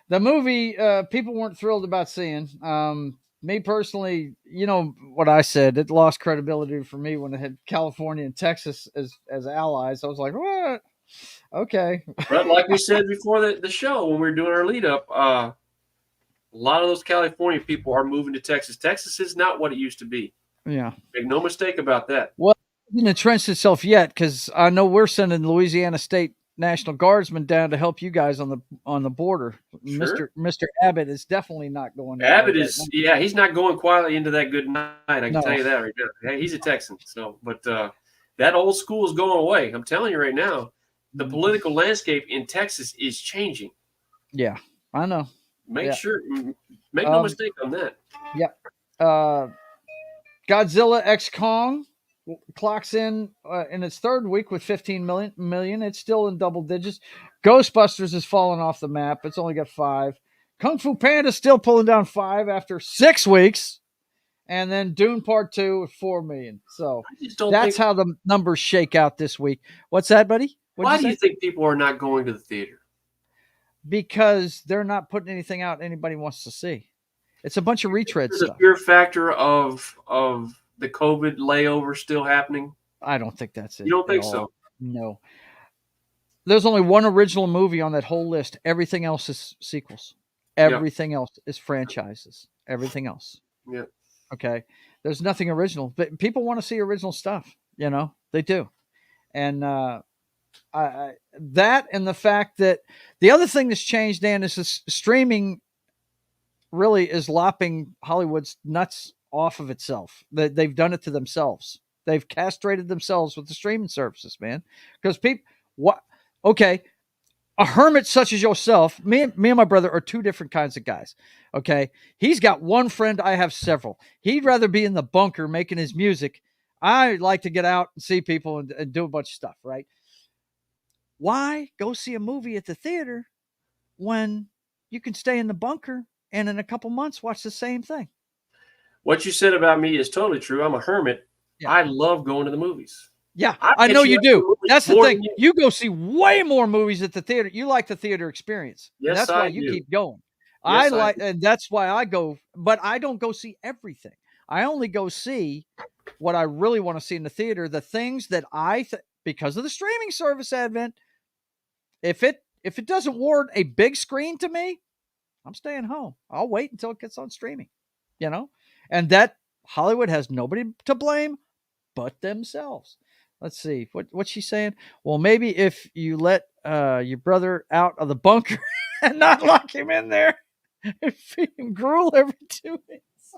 S3: the movie people weren't thrilled about seeing. Me personally, you know what I said. It lost credibility for me when it had California and Texas as allies. I was like, what? Okay.
S4: But like we said before the show, when we were doing our lead up, a lot of those California people are moving to Texas. Texas is not what it used to be.
S3: Yeah.
S4: Make no mistake about that.
S3: Well, it didn't entrench itself yet because I know we're sending Louisiana State National Guardsmen down to help you guys on the border.
S4: Sure.
S3: Mr. Abbott is definitely not going.
S4: Abbott is, he's not going quietly into that good night. I can tell you that right now. He's a Texan. So, but that old school is going away. I'm telling you right now. The political landscape in Texas is changing.
S3: Yeah, I know.
S4: Make no mistake on that.
S3: Yeah. Godzilla X Kong clocks in its third week with 15 million. It's still in double digits. Ghostbusters has fallen off the map. It's only got 5. Kung Fu Panda still pulling down 5 after 6 weeks. And then Dune Part 2 with 4 million. So that's how the numbers shake out this week. What's that, buddy?
S4: Why do you think people are not going to the theater?
S3: Because they're not putting anything out anybody wants to see. It's a bunch of retread stuff.
S4: Is a pure factor of the COVID layover still happening?
S3: I don't think that's it.
S4: You don't think so?
S3: No. There's only one original movie on that whole list. Everything else is sequels. Everything else is franchises. Everything else.
S4: Yeah.
S3: Okay. There's nothing original. But people want to see original stuff. They do. And that and the fact that the other thing that's changed, Dan, is this streaming really is lopping Hollywood's nuts off of itself. They've done it to themselves. They've castrated themselves with the streaming services, man. Because a hermit such as yourself, me and my brother are 2 different kinds of guys. Okay. He's got one friend. I have several. He'd rather be in the bunker making his music. I like to get out and see people and do a bunch of stuff, right? Why go see a movie at the theater when you can stay in the bunker and in a couple months watch the same thing?
S4: What you said about me is totally true. I'm a hermit. Yeah. I love going to the movies.
S3: Yeah, I know you do. That's the thing. You go see way more movies at the theater. You like the theater experience.
S4: Yes,
S3: that's why you keep going. I
S4: Yes,
S3: like, and that's why I go, but I don't go see everything. I only go see what I really want to see in the theater. The things that because of the streaming service advent, if it doesn't warrant a big screen to me, I'm staying home. I'll wait until it gets on streaming, and that Hollywood has nobody to blame but themselves. Let's see what's she saying. Well, maybe if you let your brother out of the bunker and not lock him in there and feed him gruel every 2 weeks.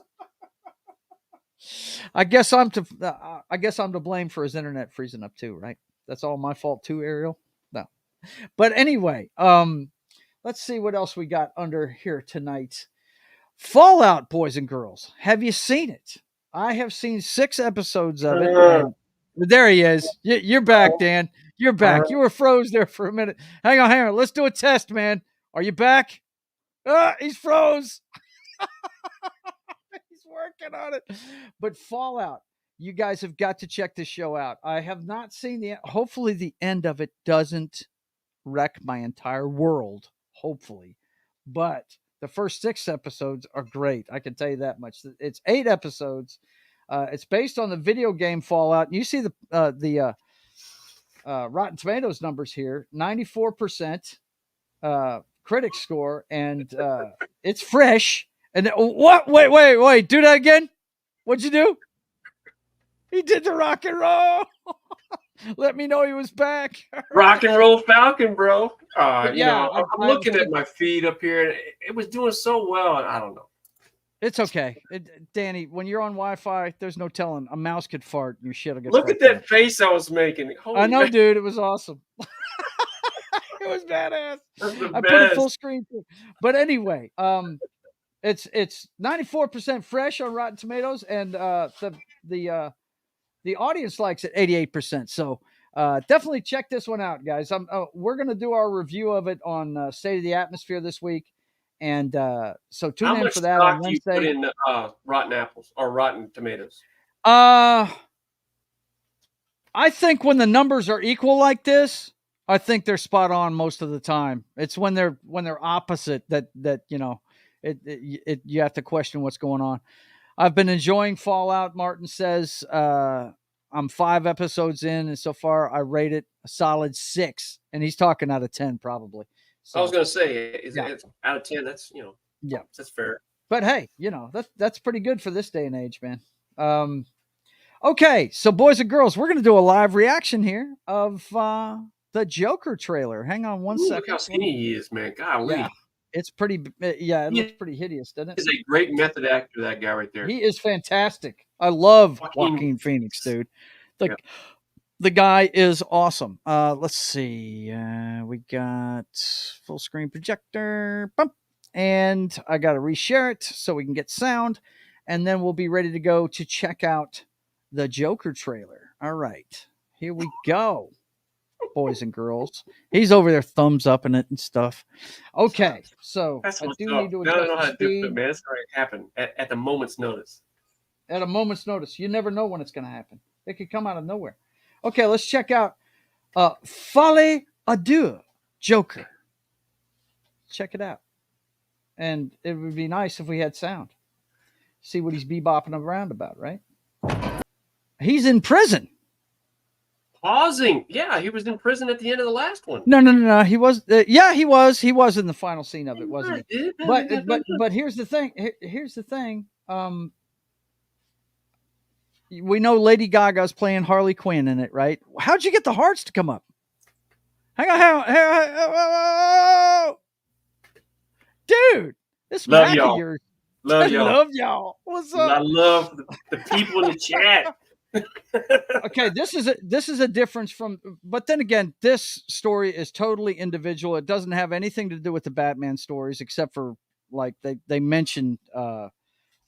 S3: I guess I'm to blame for his internet freezing up too, right? That's all my fault too, Ariel. No, but anyway, let's see what else we got under here tonight. Fallout, boys and girls. Have you seen it? I have seen 6 episodes of it. And there he is. You're back, Dan. You're back. You were froze there for a minute. Hang on. Let's do a test, man. Are you back? He's froze. He's working on it. But Fallout, you guys have got to check this show out. I have not seen hopefully the end of it doesn't wreck my entire world. Hopefully. But the first 6 episodes are great. I can tell you that much. It's 8 episodes. It's based on the video game Fallout. You see the Rotten Tomatoes numbers here, 94% critic score, and it's fresh. And what? Wait! Do that again. What'd you do? He did the rock and roll. Let me know he was back.
S4: Rock and roll Falcon, bro.
S3: Yeah,
S4: I'm looking at my feed up here, and it was doing so well. I don't know.
S3: It's okay, Danny. When you're on Wi-Fi, there's no telling. A mouse could fart, and your shit'll get.
S4: Look at that face I was making. Holy
S3: I know,
S4: man.
S3: dude. It was awesome. It was badass. I put it full screen too. But anyway, it's 94% fresh on Rotten Tomatoes, and the audience likes it 88%. So definitely check this one out, guys. We're gonna do our review of it on State of the Atmosphere this week, and so tune in for that on Wednesday.
S4: How much stock do you put in Rotten Apples or Rotten Tomatoes?
S3: I think when the numbers are equal like this, I think they're spot on most of the time. It's when they're opposite that you have to question what's going on. I've been enjoying Fallout. Martin says I'm 5 episodes in, and so far I rate it a solid 6. And he's talking out of 10 probably. So,
S4: I was going to say, it's out of 10. That's that's fair.
S3: But hey, that's pretty good for this day and age, man. Okay, so boys and girls, we're going to do a live reaction here of the Joker trailer. Hang on one second.
S4: Look how skinny he is, man. Golly.
S3: Yeah, it's pretty. Yeah, it looks pretty hideous, doesn't it?
S4: He's a great method actor, that guy right there.
S3: He is fantastic. I love Joaquin Phoenix, dude. The guy is awesome. Let's see. We got full screen projector. Bump. And I got to reshare it so we can get sound. And then we'll be ready to go to check out the Joker trailer. All right. Here we go, boys and girls. He's over there thumbs up in it and stuff. Okay. So
S4: That's
S3: I
S4: what's
S3: do
S4: up.
S3: need to
S4: I don't know how
S3: adjust
S4: to
S3: the
S4: do it,
S3: speed.
S4: man. It's going to happen at the moment's notice.
S3: At a moment's notice. You never know when it's going to happen. It could come out of nowhere. Okay, let's check out Folie à Deux, Joker. Check it out. And it would be nice if we had sound. See what he's bebopping around about, right? He's in prison.
S4: Pausing. Yeah, he was in prison at the end of the last one.
S3: No. He was. He was. He was in the final scene of it, wasn't he? But here's the thing. Here's the thing. We know Lady Gaga's playing Harley Quinn in it, right? How'd you get the hearts to come up? Hang on. Dude, this
S4: Love
S3: Mac
S4: y'all.
S3: of yours.
S4: Love y'all.
S3: Love y'all. What's up?
S4: I love the people in the chat.
S3: Okay, this is a difference from, but then again, this story is totally individual. It doesn't have anything to do with the Batman stories, except for like they mentioned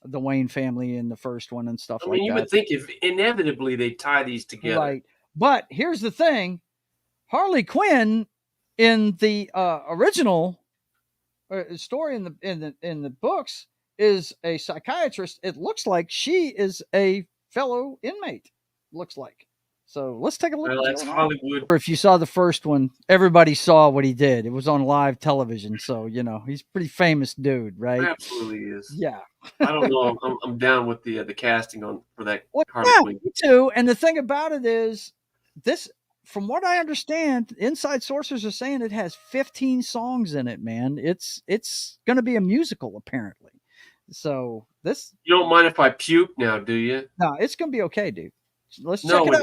S3: the Wayne family in the first one and stuff like that.
S4: You would think if inevitably they tie these together.
S3: Right. But here's the thing. Harley Quinn in the original story in the books is a psychiatrist. It looks like she is a fellow inmate. Looks like. So let's take a look.
S4: Well,
S3: what's
S4: that's
S3: going on.
S4: Hollywood.
S3: If you saw the first one, everybody saw what he did. It was on live television, so he's a pretty famous dude, right?
S4: Absolutely is.
S3: Yeah.
S4: I don't know. I'm down with the casting for that
S3: Well,
S4: Harley
S3: yeah,
S4: Quinn.
S3: me too. And the thing about it is, this, from what I understand, inside sources are saying it has 15 songs in it. Man, it's going to be a musical apparently. So this,
S4: You don't mind if I puke now, do you?
S3: no, it's going to be okay, dude. Let's check
S4: No.
S3: it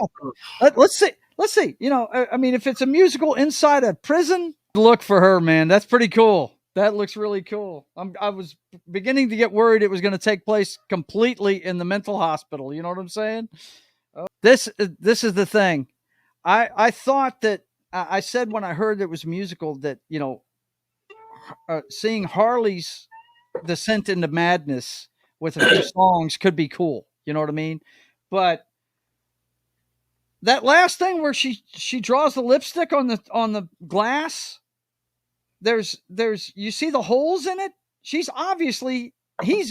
S3: out. Let's see. Let's see. I mean, if it's a musical inside a prison, look for her, man. That's pretty cool. That looks really cool. I was beginning to get worried it was going to take place completely in the mental hospital. You know what I'm saying? This is the thing. I thought that I said when I heard it was musical that seeing Harley's descent into madness with a few songs could be cool. You know what I mean? But that last thing where she draws the lipstick on the glass, there's you see the holes in it. He's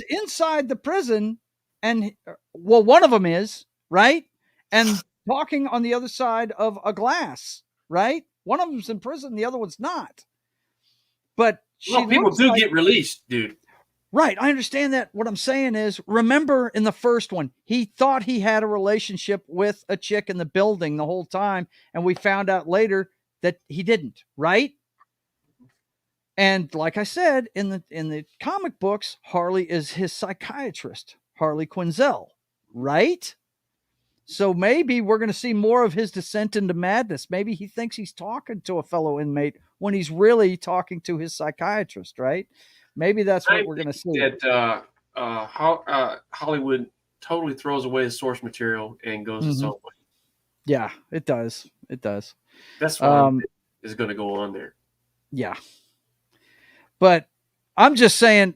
S3: inside the prison, and well, one of them is right, and talking on the other side of a glass, right? One of them's in prison, the other one's not. But
S4: people do get released, dude.
S3: Right, I understand that. What I'm saying is, remember in the first one, he thought he had a relationship with a chick in the building the whole time, and we found out later that he didn't, right? And like I said, in the comic books, Harley is his psychiatrist, Harley Quinzel, right? So maybe we're going to see more of his descent into madness. Maybe he thinks he's talking to a fellow inmate when he's really talking to his psychiatrist, right? Maybe that's what we're going to see.
S4: That Hollywood totally throws away the source material and goes its own way.
S3: Yeah, it does. It does.
S4: That's what is going to go on there.
S3: Yeah. But I'm just saying,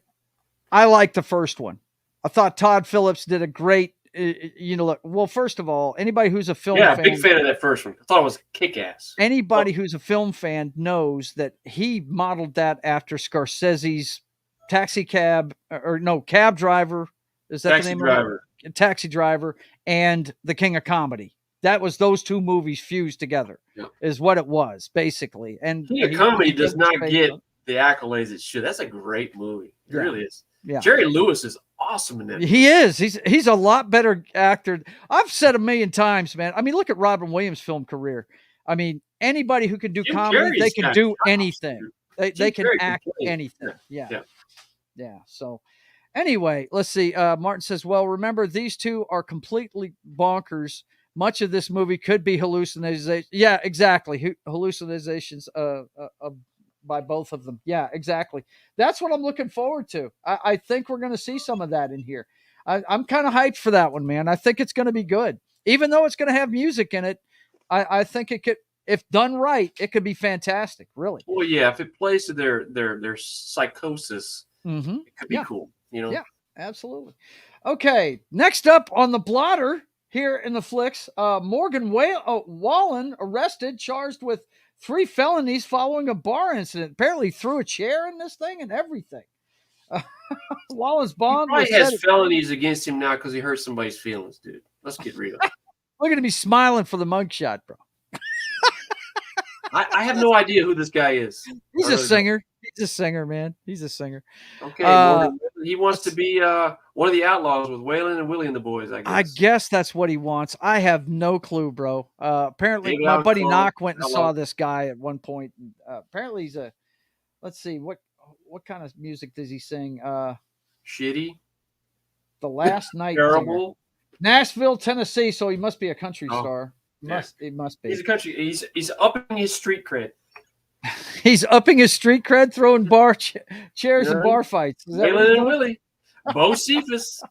S3: I like the first one. I thought Todd Phillips did a great, well, first of all, anybody who's a film fan.
S4: Yeah, big fan of that first one. I thought it was kick-ass.
S3: Anybody who's a film fan knows that he modeled that after Scorsese's Cab Driver. Is that the name of it? Taxi Driver and The King of Comedy. That was those two movies fused together, is what it was, basically. And
S4: King of Comedy does not get the accolades it should. That's a great movie. It really is. Yeah. Jerry Lewis is awesome in that movie.
S3: He is. He's a lot better actor. I've said a million times, man. I mean, look at Robin Williams' film career. I mean, anybody who can do comedy, they can do anything. They can act anything. Yeah. So anyway, let's see. Martin says, well, remember, these two are completely bonkers. Much of this movie could be hallucinations. Yeah, exactly. Hallucinations by both of them. Yeah, exactly. That's what I'm looking forward to. I think we're going to see some of that in here. I'm kind of hyped for that one, man. I think it's going to be good. Even though it's going to have music in it, I think it could, if done right, it could be fantastic, really.
S4: Well, yeah, if it plays to their psychosis, it could be cool,
S3: Yeah, absolutely. Okay, next up on the blotter here in the flicks, Morgan Wallen arrested, charged with 3 felonies following a bar incident. Apparently threw a chair in this thing and everything. Wallen's bond
S4: probably has felonies against him now because he hurt somebody's feelings, dude. Let's get real.
S3: Look at him, he's smiling for the mugshot, bro.
S4: I have no idea who this guy is.
S3: He's a singer. He's a singer, man. He's a singer.
S4: Okay, he wants to be one of the outlaws with Waylon and Willie and the boys, I
S3: guess that's what he wants. I have no clue, bro. Apparently, my buddy Knock went and saw this guy at one point. Apparently, he's let's see, what kind of music does he sing?
S4: Shitty.
S3: The Last Night.
S4: Terrible.
S3: Nashville, Tennessee, so he must be a country star. He must be.
S4: He's a country. He's upping his street cred.
S3: He's upping his street cred, throwing chairs and bar fights.
S4: Waylon and Willie, Bo Cephas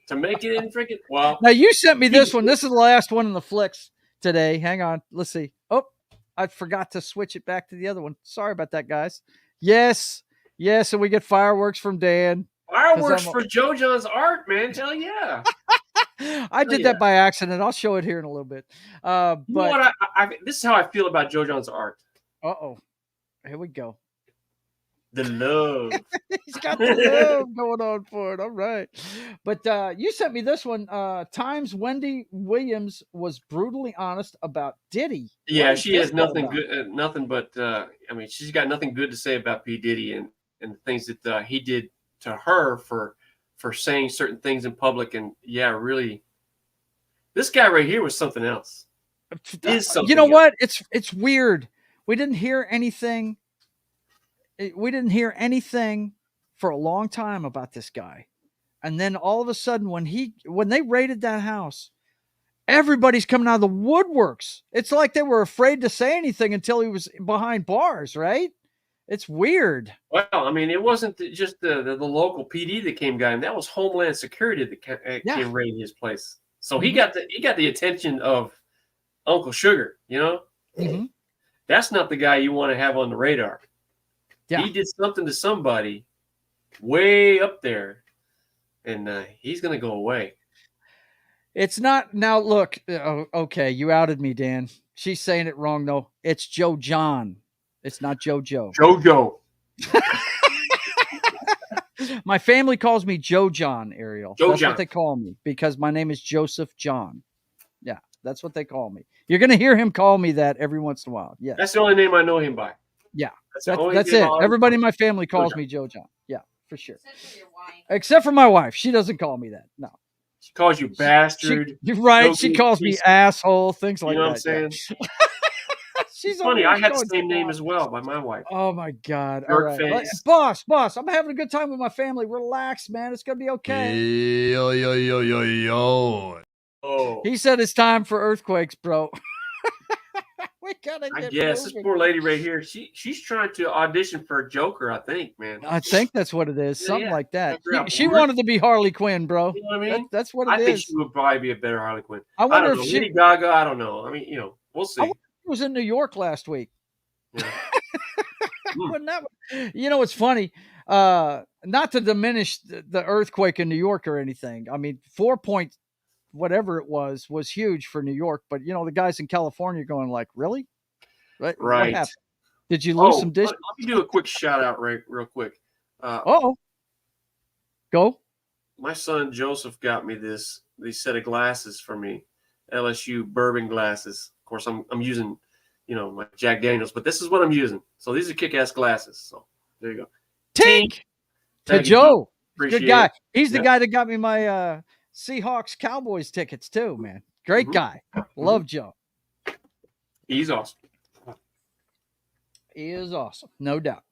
S4: to make it in freaking. Wow.
S3: Now you sent me this one. This is the last one in the flicks today. Hang on. Let's see. Oh, I forgot to switch it back to the other one. Sorry about that, guys. Yes. And we get fireworks from Dan.
S4: Fireworks for Joe John's art, man. Tell yeah.
S3: I did that by accident. I'll show it here in a little bit. But
S4: you know what? This is how I feel about Joe John's art.
S3: Uh-oh. Here we go.
S4: The love.
S3: He's got the love going on for it. All right. But you sent me this one. Times Wendy Williams was brutally honest about Diddy.
S4: Yeah,
S3: What is
S4: she
S3: this
S4: has
S3: all
S4: nothing
S3: about?
S4: good, nothing but. I mean, she's got nothing good to say about P Diddy and the things that he did to her for saying certain things in public. And yeah, really, this guy right here was something else. Is something
S3: You know
S4: else.
S3: what? It's weird. We didn't hear anything. We didn't hear anything for a long time about this guy. And then all of a sudden when they raided that house, everybody's coming out of the woodworks. It's like they were afraid to say anything until he was behind bars, right? It's weird.
S4: Well, I mean, it wasn't just the local PD that came got him. That was Homeland Security that came raiding his place. So he got the attention of Uncle Sugar. You know, that's not the guy you want to have on the radar. Yeah. He did something to somebody way up there, and he's going to go away.
S3: It's not now. Look, okay, you outed me, Dan. She's saying it wrong though. It's Joe John. It's not JoJo.
S4: JoJo.
S3: My family calls me Joe John, Ariel.
S4: Joe
S3: That's
S4: John.
S3: what they call me because my name is Joseph John. Yeah, that's what they call me. You're going to hear him call me that every once in a while. Yeah,
S4: that's the only name I know him by.
S3: Yeah, that's it. Everybody in my family calls me Joe John. Yeah, for sure. Except for your wife. Except for my wife. She doesn't call me that. No.
S4: She calls you bastard.
S3: You're right. She calls me asshole, things like that.
S4: You know what I'm saying? She's funny. I had the same name as well by my wife.
S3: Oh, my God. All right. Boss, I'm having a good time with my family. Relax, man. It's going to be okay.
S6: Yo.
S4: Oh.
S3: He said it's time for earthquakes, bro. We gotta get
S4: this
S3: moving.
S4: Poor lady right here. She's trying to audition for Joker, I think, man.
S3: I think that's what it is. Something like that. She wanted to be Harley Quinn, bro.
S4: You know what I mean?
S3: That's what it is.
S4: I think she would probably be a better Harley Quinn.
S3: I wonder
S4: if Lady Gaga, I don't know. I mean, we'll see.
S3: I was in New York last week.
S4: Yeah.
S3: It's funny. Not to diminish the earthquake in New York or anything. I mean, 4 point whatever it was huge for New York. But the guys in California going like, really? Right. What happened? Did you lose some dishes?
S4: Let me do a quick shout out real quick.
S3: Go.
S4: My son Joseph got me these set of glasses for me, LSU bourbon glasses. Of course, I'm using, my Jack Daniels, but this is what I'm using. So these are kick-ass glasses. So there you go.
S3: Tink to Joe.
S4: Appreciate
S3: good guy.
S4: It.
S3: He's the guy that got me my Seahawks Cowboys tickets too, man. Great guy. Love Joe.
S4: He's awesome.
S3: He is awesome, no doubt.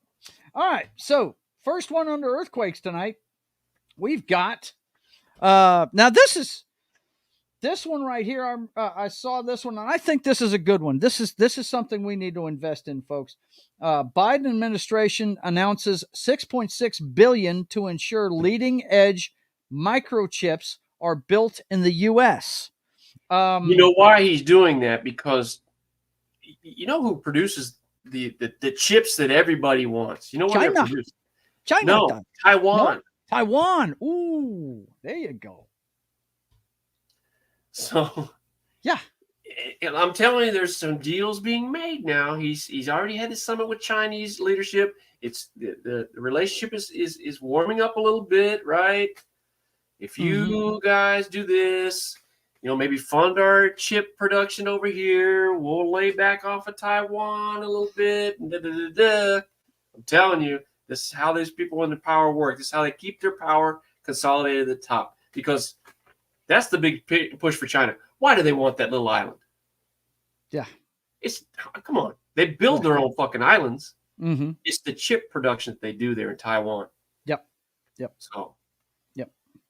S3: All right, so first one under earthquakes tonight. We've got now this one right here. I saw this one, and I think this is a good one. This is something we need to invest in, folks. Biden administration announces $6.6 billion to ensure leading edge microchips are built in the U.S.
S4: You know why he's doing that? Because you know who produces the chips that everybody wants. You know where they're produced?
S3: China.
S4: No, Taiwan.
S3: No? Taiwan. Ooh, there you go.
S4: So,
S3: yeah,
S4: and I'm telling you, there's some deals being made now. He's already had the summit with Chinese leadership. It's the relationship is warming up a little bit, right? If you guys do this, maybe fund our chip production over here. We'll lay back off of Taiwan a little bit. I'm telling you, this is how these people in the power work. This is how they keep their power consolidated at the top. Because that's the big push for China. Why do they want that little island?
S3: Yeah.
S4: Come on. They build their own fucking islands.
S3: Mm-hmm.
S4: It's the chip production that they do there in Taiwan.
S3: Yep.
S4: So,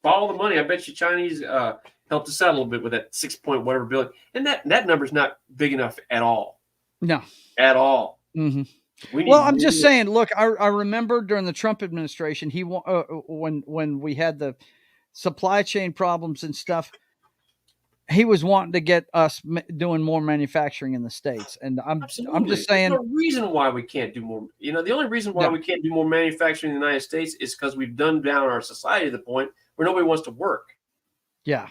S4: follow the money. I bet you Chinese helped us out a little bit with that 6 point whatever billion. And that number's not big enough at all.
S3: No.
S4: At all.
S3: Mm-hmm. Well, I'm just saying, look, I remember during the Trump administration, when we had the supply chain problems and stuff, he was wanting to get us doing more manufacturing in the States. And I'm just saying,
S4: there's no reason why we can't do more. The only reason why we can't do more manufacturing in the United States is because we've done down our society to the point where nobody wants to work.
S3: Yeah.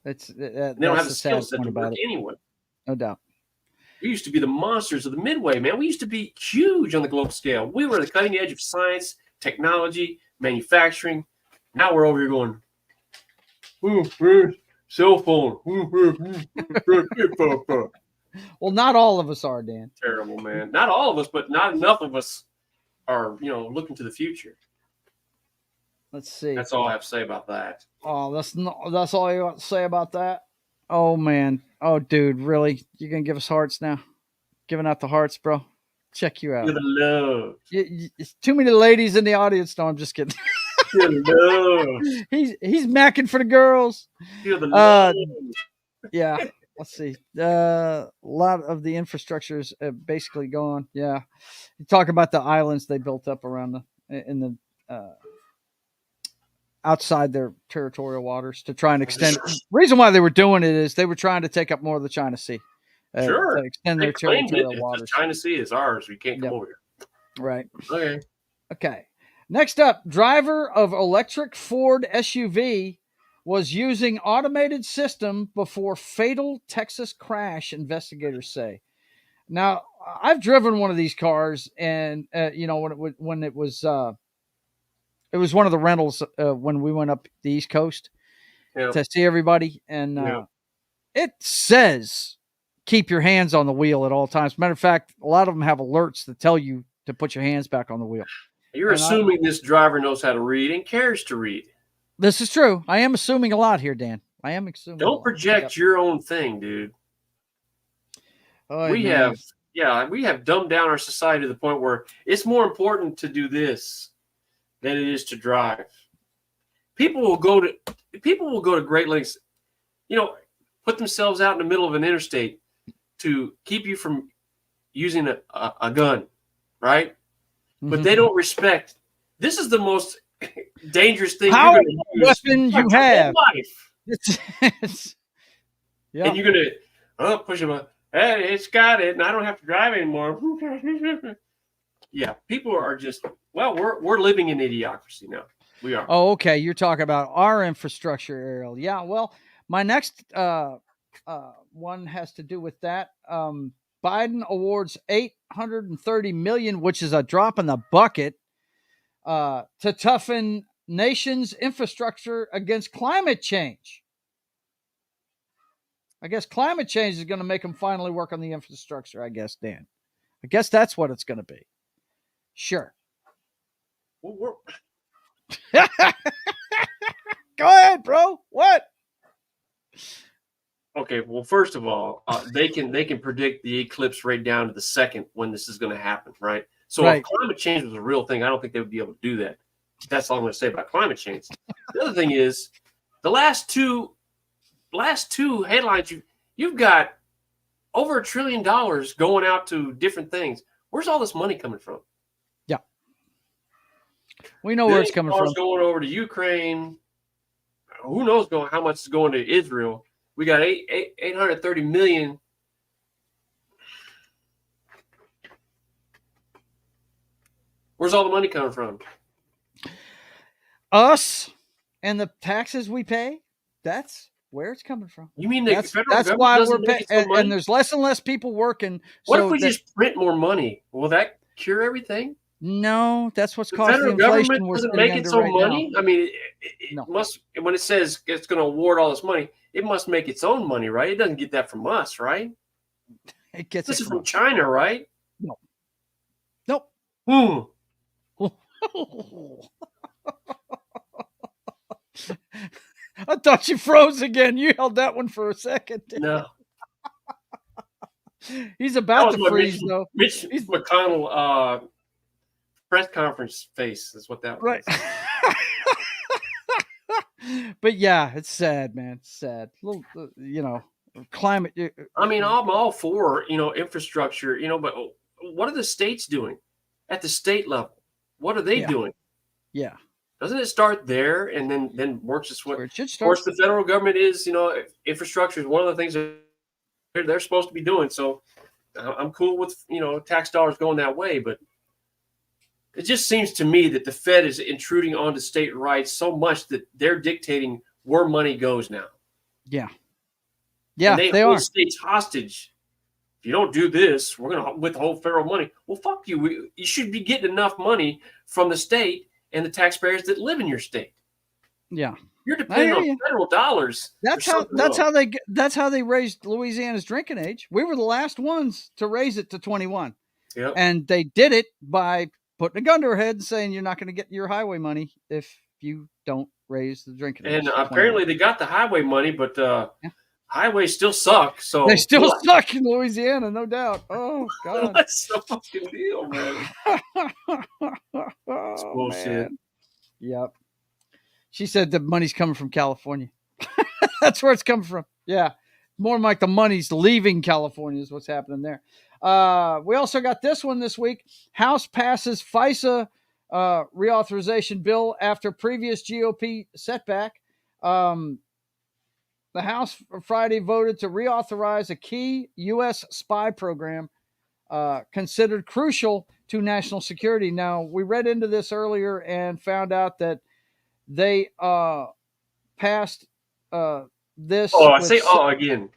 S4: They don't have the skill set to work anyway.
S3: No doubt.
S4: We used to be the monsters of the Midway, man. We used to be huge on the global scale. We were the cutting edge of science, technology, manufacturing. Now we're over here going, cell phone.
S3: Well, not all of us are, Dan.
S4: Terrible, man. Not all of us, but not enough of us are, looking to the future.
S3: Let's see.
S4: That's all I have to say about that.
S3: Oh, that's all you want to say about that? Oh, man. Oh, dude, really? You're going to give us hearts now? Giving out the hearts, bro? Check you out.
S4: Feel the love.
S3: Too many ladies in the audience. No, I'm just kidding.
S4: Feel the love.
S3: He's macking for the girls.
S4: Feel the love.
S3: Yeah. Let's see. A lot of the infrastructure is basically gone. Yeah. You talk about the islands they built up around outside their territorial waters to try and extend. Reason why they were doing it is they were trying to take up more of the China Sea.
S4: Sure.
S3: To extend their territorial waters.
S4: The China Sea is ours. We can't come over here.
S3: Right.
S4: Okay.
S3: Next up, driver of electric Ford SUV was using automated system before fatal Texas crash, investigators say. Now, I've driven one of these cars, and when it was one of the rentals when we went up the East Coast to see everybody, and it says keep your hands on the wheel at all times. Matter of fact, a lot of them have alerts that tell you to put your hands back on the wheel.
S4: You're assuming this driver knows how to read and cares to read.
S3: This is true. I am assuming a lot here, Dan. I am assuming.
S4: Don't project your own thing, dude. We have dumbed down our society to the point where it's more important to do this than it is to drive. People will go to great lengths, put themselves out in the middle of an interstate to keep you from using a gun, right? Mm-hmm. But they don't respect. This is the most dangerous thing
S3: weapon you have.
S4: Yeah. And you're gonna push them up. Hey, it's got it, and I don't have to drive anymore. Yeah, people are just we're living in idiocracy now. We are.
S3: Oh, okay. You're talking about our infrastructure, Ariel. Yeah. Well, my next one has to do with that. Biden awards $830 million, which is a drop in the bucket, to toughen nation's infrastructure against climate change. I guess climate change is going to make them finally work on the infrastructure, I guess, Dan. I guess that's what it's going to be. Sure.
S4: Well,
S3: Go ahead, bro. What?
S4: Okay, well, first of all, they can predict the eclipse right down to the second when this is going to happen, right? So if climate change was a real thing, I don't think they would be able to do that. That's all I'm going to say about climate change. The other thing is, the last two headlines, you've got over $1 trillion going out to different things. Where's all this money coming from?
S3: Yeah, we know where it's coming from.
S4: Going over to Ukraine. Who knows how much is going to Israel? We got $830 million. Where's all the money coming from?
S3: Us and the taxes we pay. That's where it's coming from.
S4: You mean the federal
S3: that's
S4: government
S3: why
S4: doesn't
S3: we're paying, and there's less and less people working.
S4: What if we just print more money? Will that cure everything?
S3: No, that's what's
S4: the
S3: causing the inflation.
S4: Government doesn't make its own money. Now. I mean, it must. When it says it's going to award all this money, it must make its own money, right? It doesn't get that from us, right?
S3: It gets
S4: this is from China, right?
S3: No. Nope. I thought you froze again. You held that one for a second.
S4: No.
S3: He's about to freeze, though.
S4: Mitch McConnell press conference face is what that was.
S3: Right. But yeah, it's sad, man. It's sad. Little, climate.
S4: I mean, I'm all for, infrastructure, but what are the states doing at the state level? What are they doing?
S3: Yeah.
S4: Doesn't it start there and then works its way?
S3: It should
S4: start. Of course, the federal government is, infrastructure is one of the things that they're supposed to be doing. So I'm cool with, tax dollars going that way. But it just seems to me that the Fed is intruding onto state rights so much that they're dictating where money goes now.
S3: Yeah. Yeah,
S4: and they hold states hostage. If you don't do this, we're going to withhold federal money. Well, fuck you. You should be getting enough money from the state and the taxpayers that live in your state.
S3: Yeah.
S4: You're depending on federal dollars.
S3: That's how they raised Louisiana's drinking age. We were the last ones to raise it to 21.
S4: Yep.
S3: And they did it by putting a gun to her head and saying you're not going to get your highway money if you don't raise the drinking age.
S4: And apparently they got the highway money, but highways still suck. So
S3: they still suck in Louisiana, no doubt. Oh God,
S4: that's the fucking deal, man. It's bullshit.
S3: Man. Yep. She said the money's coming from California. That's where it's coming from. Yeah. More like the money's leaving California is what's happening there. We also got this one this week. House passes FISA reauthorization bill after previous GOP setback. The House Friday voted to reauthorize a key U.S. spy program considered crucial to national security. Now, we read into this earlier and found out that they passed this.
S4: Oh, I say again.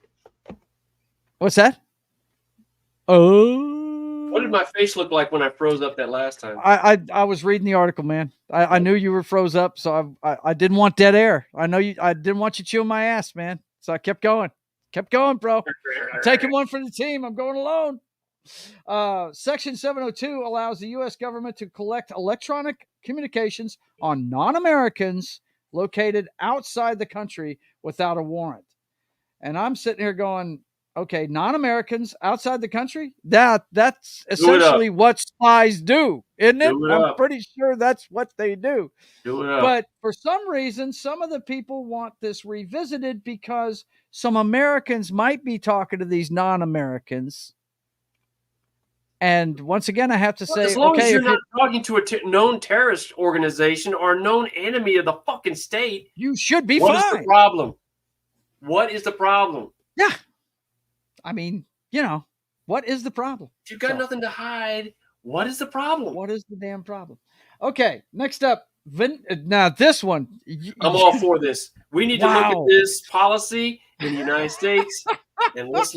S3: What's that? Oh.
S4: What did my face look like when I froze up that last time?
S3: I was reading the article, man. I knew you were froze up, so I didn't want dead air. I didn't want you chewing my ass, man. So I kept going. Kept going, bro. I'm taking one for the team. I'm going alone. Section 702 allows the U.S. government to collect electronic communications on non-Americans located outside the country without a warrant. And I'm sitting here going, okay, non-Americans outside the country? That's essentially what spies do, isn't it? I'm pretty sure that's what they do. But for some reason, some of the people want this revisited because some Americans might be talking to these non-Americans. And once again, I have to say,
S4: as long as you're not talking to a known terrorist organization or a known enemy of the fucking state,
S3: you should be fine.
S4: What is the problem? What is the problem?
S3: Yeah. I mean, what is the problem?
S4: If you've got nothing to hide, what is the problem?
S3: What is the damn problem? Okay, next up. Now, this one.
S4: I'm all for this. We need to look at this policy in the United States and let's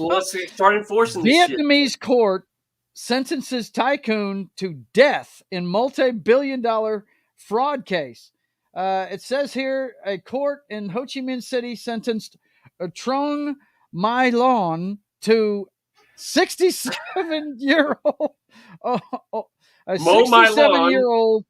S4: start enforcing this shit.
S3: Vietnamese court sentences tycoon to death in multi-billion-dollar fraud case. It says here a court in Ho Chi Minh City sentenced Trong Mai Lon to 67-year-old a 67-year-old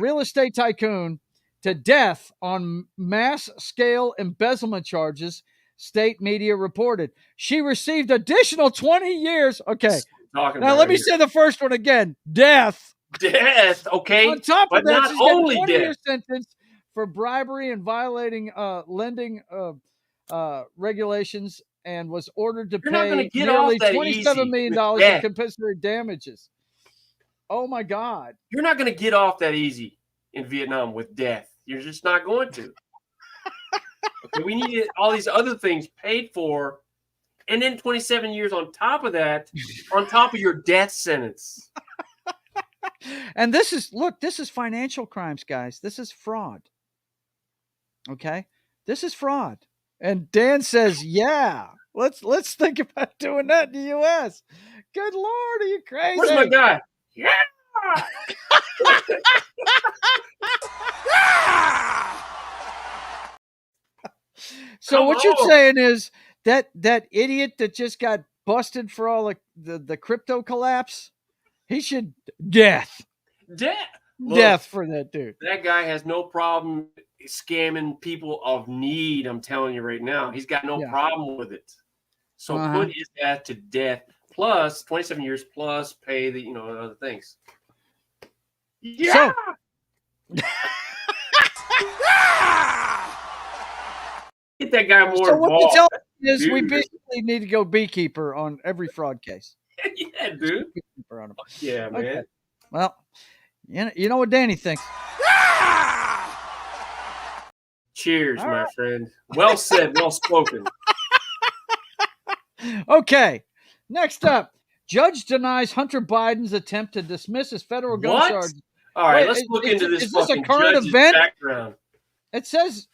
S3: real estate tycoon to death on mass-scale embezzlement charges, state media reported. She received additional 20 years. Okay. Now, let me say the first one again. Death.
S4: Okay.
S3: On top of that, she's
S4: only
S3: got a 20-year sentence for bribery and violating lending regulations and was ordered to pay nearly $27 million in compensatory damages. Oh, my God.
S4: You're not going to get off that easy in Vietnam with death. You're just not going to. Okay, we need all these other things paid for. And then 27 years on top of that, on top of your death sentence.
S3: And this is financial crimes, guys. This is fraud. Okay? This is fraud. And Dan says, yeah, let's think about doing that in the U.S. Good Lord, are you crazy?
S4: Where's my guy? Yeah.
S3: So what you're saying is that idiot that just got busted for all the crypto collapse, he should death for that dude.
S4: That guy has no problem scamming people of need. I'm telling you right now, he's got no problem with it. So put his ass to death. Plus 27 years plus pay the other things. Yeah. So, get that guy more involved.
S3: What you tell me is we basically need to go beekeeper on every fraud case.
S4: Yeah, dude. Yeah, man.
S3: Okay. Well, you know what Danny thinks.
S4: Cheers, my friend. Well said, well spoken.
S3: Okay. Next up, judge denies Hunter Biden's attempt to dismiss his federal gun charges.
S4: All right, let's look into this.
S3: Is this a current event?
S4: Background.
S3: It says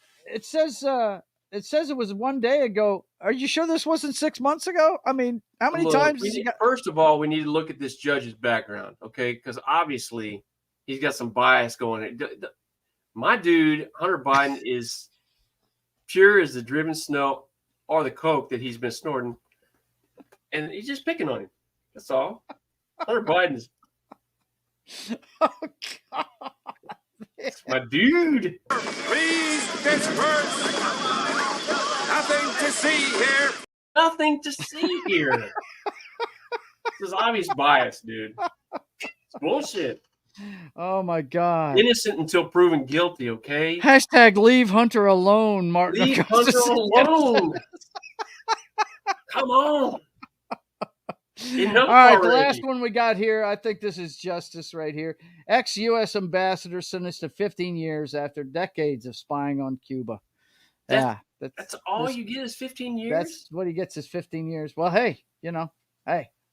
S3: it says it was 1 day ago. Are you sure this wasn't 6 months ago? I mean, how many times has he got?
S4: First of all, we need to look at this judge's background, okay? Because obviously he's got some bias going. My dude, Hunter Biden, is pure as the driven snow or the coke that he's been snorting, and he's just picking on him. That's all. Hunter Biden's
S3: Oh God!
S4: my dude.
S1: Please disperse. Nothing to see here.
S4: Nothing to see here. This is obvious bias, dude. It's bullshit.
S3: Oh my God!
S4: Innocent until proven guilty, okay?
S3: Hashtag leave Hunter alone, Martin.
S4: Leave Hunter alone. Come on. Enough
S3: All right,
S4: already.
S3: the last one we got here, I think this is justice right here. Ex-U.S. ambassador sentenced to 15 years after decades of spying on Cuba.
S4: That's all you get is 15 years?
S3: That's what he gets is 15 years. Well, hey,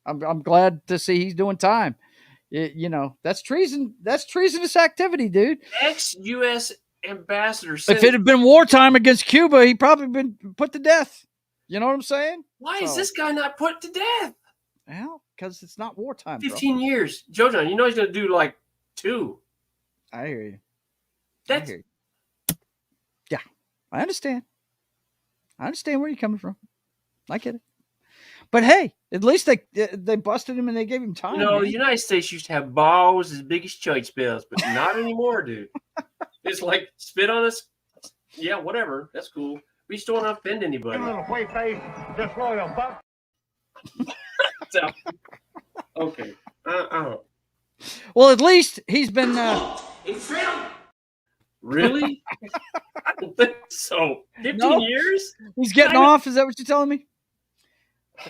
S3: I'm glad to see he's doing time. That's treason. That's treasonous activity, dude.
S4: Ex-U.S. ambassador
S3: If it had been wartime against Cuba, he'd probably been put to death. You know what I'm saying?
S4: Why is this guy not put to death?
S3: Well, because it's not wartime.
S4: 15 years. Joe John, you know he's going to do like 2.
S3: I hear you.
S4: That's
S3: Yeah, I understand. I understand where you're coming from. I get it. But hey, at least they busted him and they gave him time.
S4: the United States used to have balls as big as church bells, but not anymore, dude. It's like spit on us. Yeah, whatever. That's cool. We just don't want to offend anybody.
S5: disloyal buck.
S4: Okay. I don't know.
S3: Well, at least he's been.
S4: Really? I don't think so. 15 years?
S3: He's getting off. Is that what you're telling me?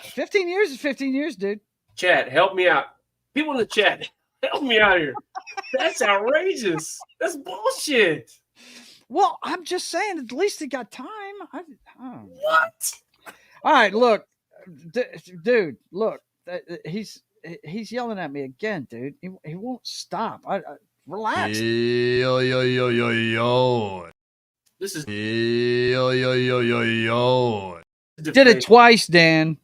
S3: 15 years is 15 years, dude.
S4: Chat, help me out. People in the chat, help me out here. That's outrageous. That's bullshit.
S3: Well, I'm just saying, at least he got time.
S4: What?
S3: All right, look, dude, look, he's yelling at me again, dude. He won't stop. Relax.
S6: Yo.
S4: This is
S6: Yo.
S3: Did it twice, Dan.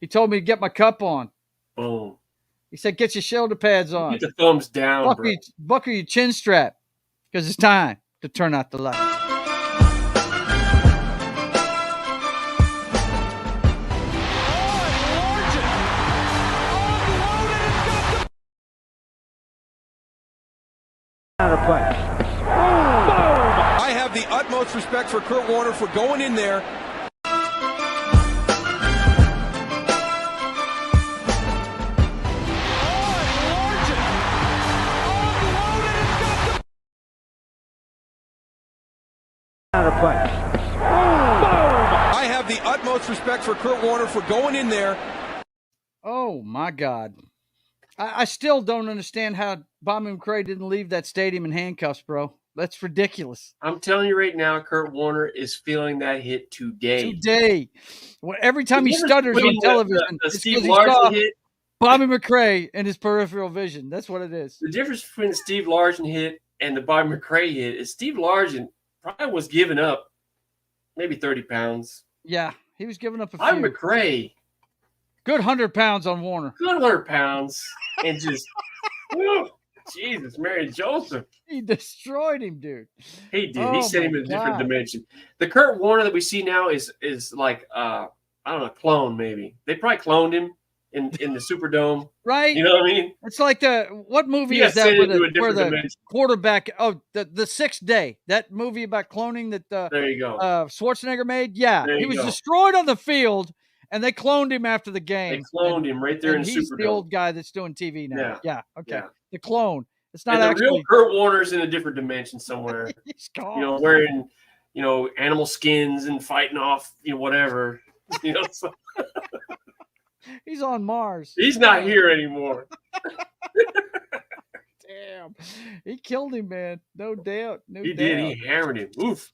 S3: He told me to get my cup on.
S4: Boom.
S3: He said, get your shoulder pads on.
S4: Get the thumbs down, bro.
S3: Buckle your chin strap, because it's time to turn out the light.
S7: I have the utmost respect for Kurt Warner for going in there. I have the utmost respect for Kurt Warner for going in there.
S3: Oh my God. I still don't understand how Bobby McCray didn't leave that stadium in handcuffs, bro. That's ridiculous.
S4: I'm telling you right now, Kurt Warner is feeling that hit today.
S3: Well, every time he stutters on television,
S4: the
S3: it's
S4: Steve
S3: 'cause he saw
S4: Larson hit.
S3: Bobby McCray and his peripheral vision. That's what it is.
S4: The difference between the Steve Larson hit and the Bobby McCray hit is Steve Larson probably was giving up maybe 30 pounds.
S3: Yeah, he was giving up a
S4: Bobby
S3: few.
S4: McCray,
S3: Good 100 pounds on Warner.
S4: good 100 pounds, and just, whew, Jesus, Mary and Joseph.
S3: He destroyed him, dude.
S4: He did.
S3: Oh
S4: He sent him
S3: my
S4: in a different
S3: God.
S4: dimension. The Kurt Warner that we see now is like I don't know, a clone maybe. They probably cloned him in the Superdome.
S3: Right?
S4: You know what I mean?
S3: It's like what movie
S4: He got
S3: is that
S4: sent
S3: where
S4: into a
S3: the
S4: different dimension.
S3: quarterback? Oh, the Sixth Day. That movie about cloning that
S4: There you go.
S3: Schwarzenegger made. Yeah,
S4: There
S3: he
S4: you
S3: was
S4: go.
S3: destroyed on the field, and they cloned him after the game.
S4: They cloned him right there in
S3: And
S4: the
S3: he's the
S4: Superdome.
S3: old guy that's doing TV now. Yeah. Okay.
S4: Yeah.
S3: The clone. It's not
S4: And the
S3: actually.
S4: real Kurt Warner's in a different dimension somewhere.
S3: He's gone.
S4: Wearing, animal skins and fighting off, whatever. So
S3: He's on Mars.
S4: he's not here anymore.
S3: Damn. He killed him, man. No doubt.
S4: He did. He hammered him. Oof.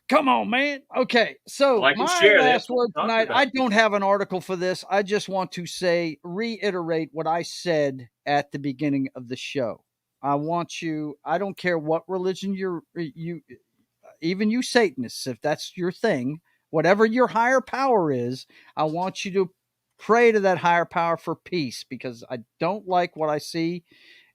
S3: Come on, man. Okay, so
S4: Like and
S3: my
S4: share,
S3: last
S4: that's what
S3: word
S4: we're talking
S3: tonight,
S4: about.
S3: I don't have an article for this. I just want to reiterate what I said at the beginning of the show. I don't care what religion even you Satanists, if that's your thing, whatever your higher power is, I want you to pray to that higher power for peace, because I don't like what I see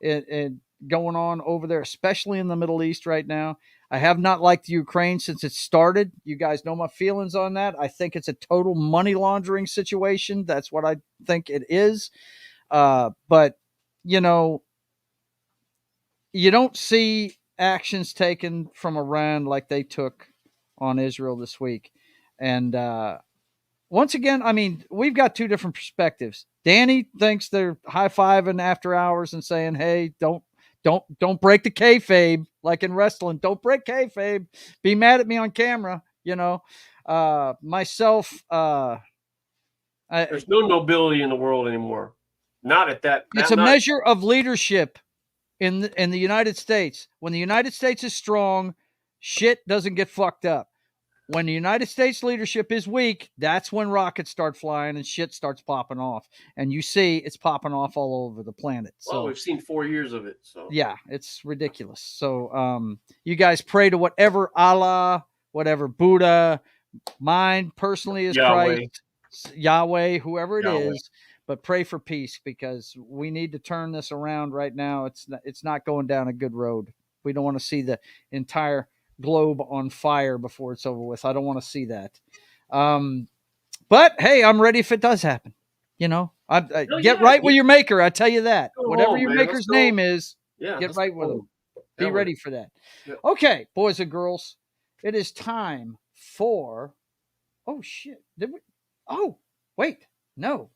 S3: going on over there, especially in the Middle East right now. I have not liked Ukraine since it started. You guys know my feelings on that. I think it's a total money laundering situation. That's what I think it is. But, you know, you don't see actions taken from Iran like they took on Israel this week. And once again, I mean, we've got two different perspectives. Danny thinks they're high-fiving after hours and saying, hey, don't break the kayfabe, like in wrestling. Don't break kayfabe. Be mad at me on camera, you know. Myself,
S4: There's no nobility in the world anymore. Not at that.
S3: It's a measure of leadership in the United States. When the United States is strong, shit doesn't get fucked up. When the United States leadership is weak, that's when rockets start flying and shit starts popping off. And you see it's popping off all over the planet. So,
S4: well, we've seen 4 years of it. So
S3: yeah, it's ridiculous. So you guys pray to whatever Allah, whatever Buddha, mine personally is
S4: Yahweh.
S3: Christ, Yahweh, whoever it
S4: Yahweh.
S3: is. But pray for peace, because we need to turn this around right now. It's not going down a good road. We don't want to see the entire globe on fire before it's over with. I don't want to see that. But hey, I'm ready if it does happen. You know, get right with your maker. I tell you that. Whatever your maker's name is, get right with him. Be ready for that.
S4: Yep.
S3: Okay, boys and girls, it is time for. Oh shit! Did we? Oh wait, no,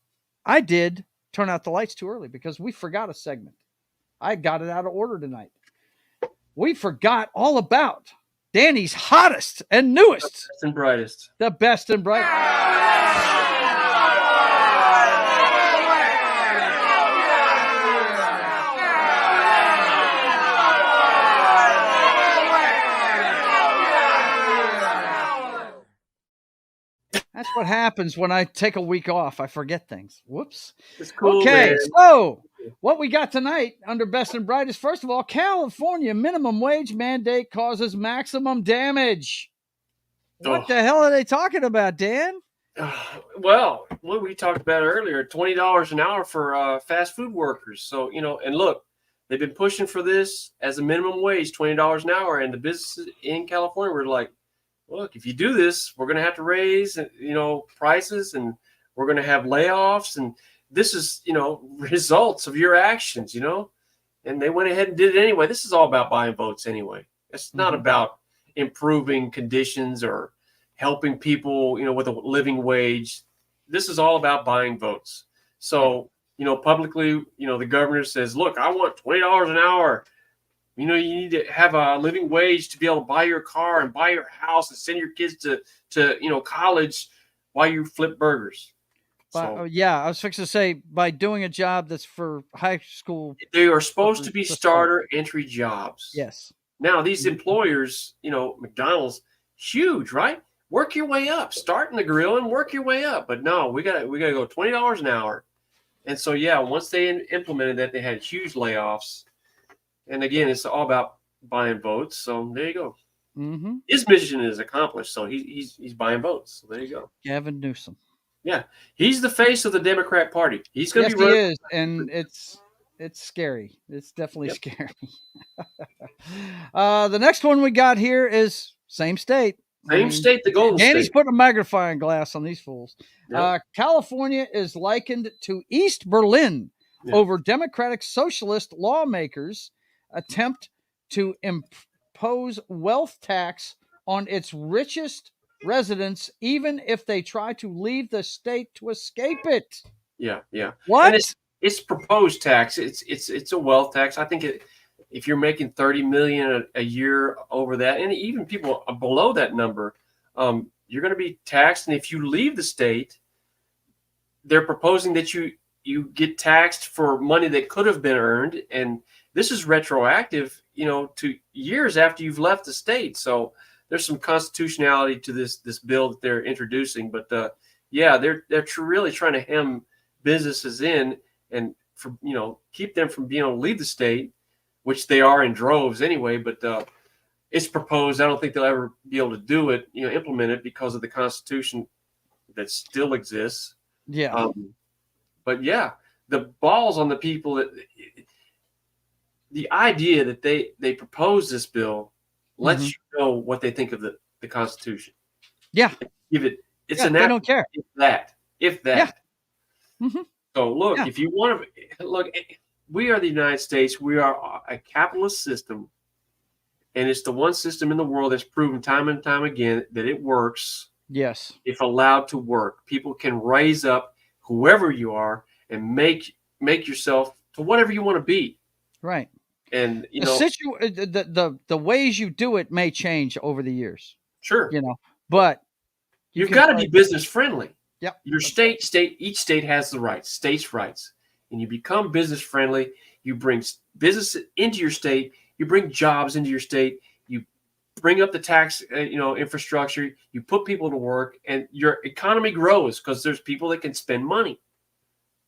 S3: I did turn out the lights too early because we forgot a segment. I got it out of order tonight. We forgot all about Danny's hottest and newest.
S4: The best and brightest.
S3: The best and brightest. That's what happens when I take a week off. I forget things. Whoops.
S4: It's cool,
S3: okay,
S4: man.
S3: so what we got tonight under Best and Brightest, first of all, California minimum wage mandate causes maximum damage. What the hell are they talking about, Dan?
S4: Well, what we talked about earlier, $20 an hour for fast food workers. So, you know, and look, they've been pushing for this as a minimum wage, $20 an hour. And the businesses in California were like, look, if you do this, we're going to have to raise, you know, prices, and we're going to have layoffs. And this is, you know, results of your actions, you know, and they went ahead and did it anyway. This is all about buying votes anyway. It's not about improving conditions or helping people, you know, with a living wage. This is all about buying votes. So, you know, publicly, you know, the governor says, look, I want $20 an hour. You know, you need to have a living wage to be able to buy your car and buy your house and send your kids to you know, college while you flip burgers.
S3: Yeah, I was fixing to say, by doing a job that's for high school.
S4: They are supposed to be starter entry jobs.
S3: Yes.
S4: Now, these employers, you know, McDonald's, huge, right? Work your way up. Start in the grill and work your way up. But no, we gotta go $20 an hour. And so, yeah, once they implemented that, they had huge layoffs. And again, it's all about buying votes. So there you go.
S3: Mm-hmm.
S4: His mission is accomplished. So he's buying votes. So there you go.
S3: Gavin Newsom.
S4: Yeah, he's the face of the Democrat Party. He's going to be.
S3: Yes, he is, and it's scary. It's definitely scary. The next one we got here is same state.
S4: Same state, the Golden State.
S3: Danny's putting a magnifying glass on these fools.
S4: Yep.
S3: California is likened to East Berlin over Democratic Socialist lawmakers' attempt to impose wealth tax on its richest residents, even if they try to leave the state to escape it.
S4: Yeah.
S3: What?
S4: And it's proposed tax. It's a wealth tax. I think if you're making $30 million a year over that, and even people below that number, you're going to be taxed. And if you leave the state, they're proposing that you get taxed for money that could have been earned, and this is retroactive, you know, to years after you've left the state. So there's some constitutionality to this bill that they're introducing. But they're really trying to hem businesses in and keep them from being able to leave the state, which they are in droves anyway. But it's proposed. I don't think they'll ever be able to do it, implement it because of the Constitution that still exists.
S3: Yeah.
S4: But yeah, the balls on the people that the idea that they propose this bill lets you know what they think of the Constitution.
S3: Yeah.
S4: Give it. It's
S3: they don't care.
S4: If that.
S3: Yeah. Mm-hmm.
S4: So look, if you want to look, we are the United States. We are a capitalist system, and it's the one system in the world that's proven time and time again that it works.
S3: Yes.
S4: If allowed to work, people can raise up whoever you are and make yourself to whatever you want to be.
S3: Right.
S4: And
S3: the ways you do it may change over the years.
S4: Sure.
S3: But
S4: you've got to be business friendly.
S3: Yep.
S4: Your each state has the rights, states' rights. And you become business friendly. You bring business into your state. You bring jobs into your state. You bring up the tax, infrastructure. You put people to work, and your economy grows because there's people that can spend money,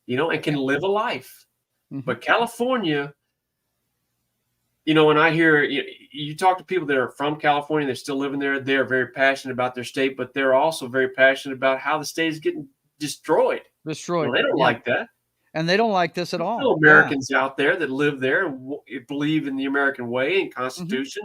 S4: and can live a life.
S3: Mm-hmm.
S4: But California, when I hear you talk to people that are from California, they're still living there. They're very passionate about their state, but they're also very passionate about how the state is getting destroyed. They don't like that.
S3: And they don't like this at all.
S4: Still Americans out there that live there and believe in the American way and Constitution.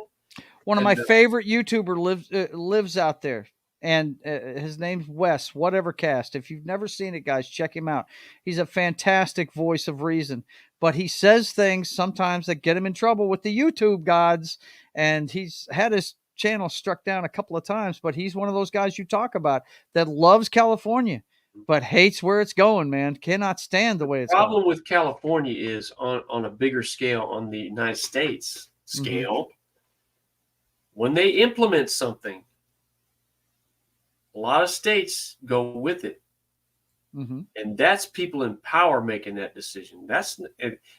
S3: One of my favorite YouTuber lives out there, and his name's Wes, whatever cast. If you've never seen it, guys, check him out. He's a fantastic voice of reason, but he says things sometimes that get him in trouble with the YouTube gods, and he's had his channel struck down a couple of times, but he's one of those guys you talk about that loves California, but hates where it's going, man. Cannot stand the way it's going.
S4: The problem with California is on a bigger scale, on the United States scale, when they implement something, a lot of states go with it. And that's people in power making that decision. That's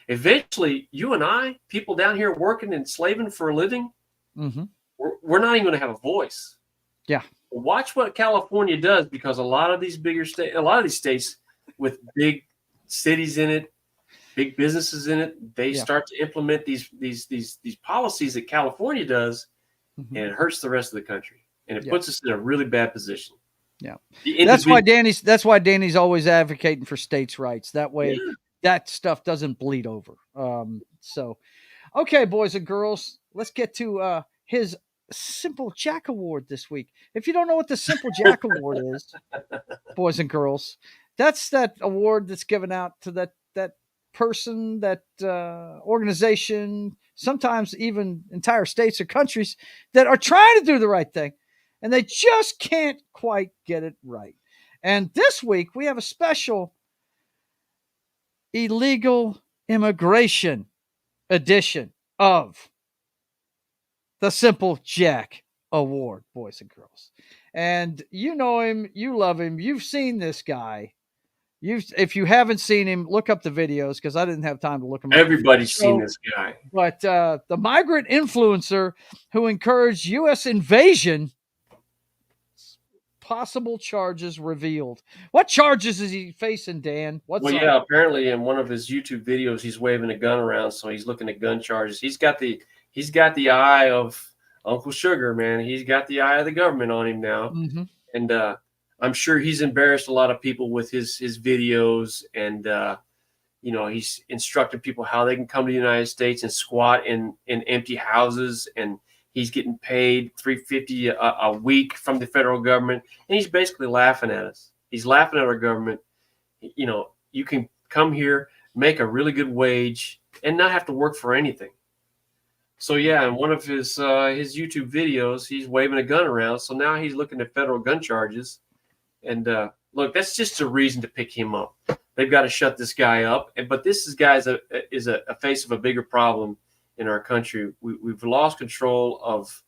S4: eventually you and I, people down here working and slaving for a living, we're not even going to have a voice.
S3: Yeah.
S4: Watch what California does, because a lot of these states with big cities in it, big businesses in it, they start to implement these policies that California does, and it hurts the rest of the country, and it puts us in a really bad position.
S3: Yeah, that's why Danny's always advocating for states' rights. That way, that stuff doesn't bleed over. So, okay, boys and girls, let's get to his Simple Jack Award this week. If you don't know what the Simple Jack Award is, boys and girls, that's that award that's given out to that person, that organization, sometimes even entire states or countries that are trying to do the right thing, and they just can't quite get it right. And this week we have a special illegal immigration edition of the Simple Jack Award, boys and girls. And you know him, you love him, you've seen this guy. If you haven't seen him, look up the videos, because I didn't have time to look him up.
S4: Everybody's seen this guy.
S3: But the migrant influencer who encouraged U.S. invasion, possible charges revealed. What charges is he facing, Dan?
S4: Apparently in one of his YouTube videos, he's waving a gun around, so he's looking at gun charges. He's got the eye of Uncle Sugar, man. He's got the eye of the government on him now. And I'm sure he's embarrassed a lot of people with his videos, and he's instructed people how they can come to the United States and squat in empty houses, and he's getting paid $350 a week from the federal government, and he's basically laughing at us. He's laughing at our government. You can come here, make a really good wage, and not have to work for anything. So in one of his YouTube videos, he's waving a gun around. So now he's looking at federal gun charges. And look, that's just a reason to pick him up. They've got to shut this guy up. But this guy is a face of a bigger problem in our country. We've lost control of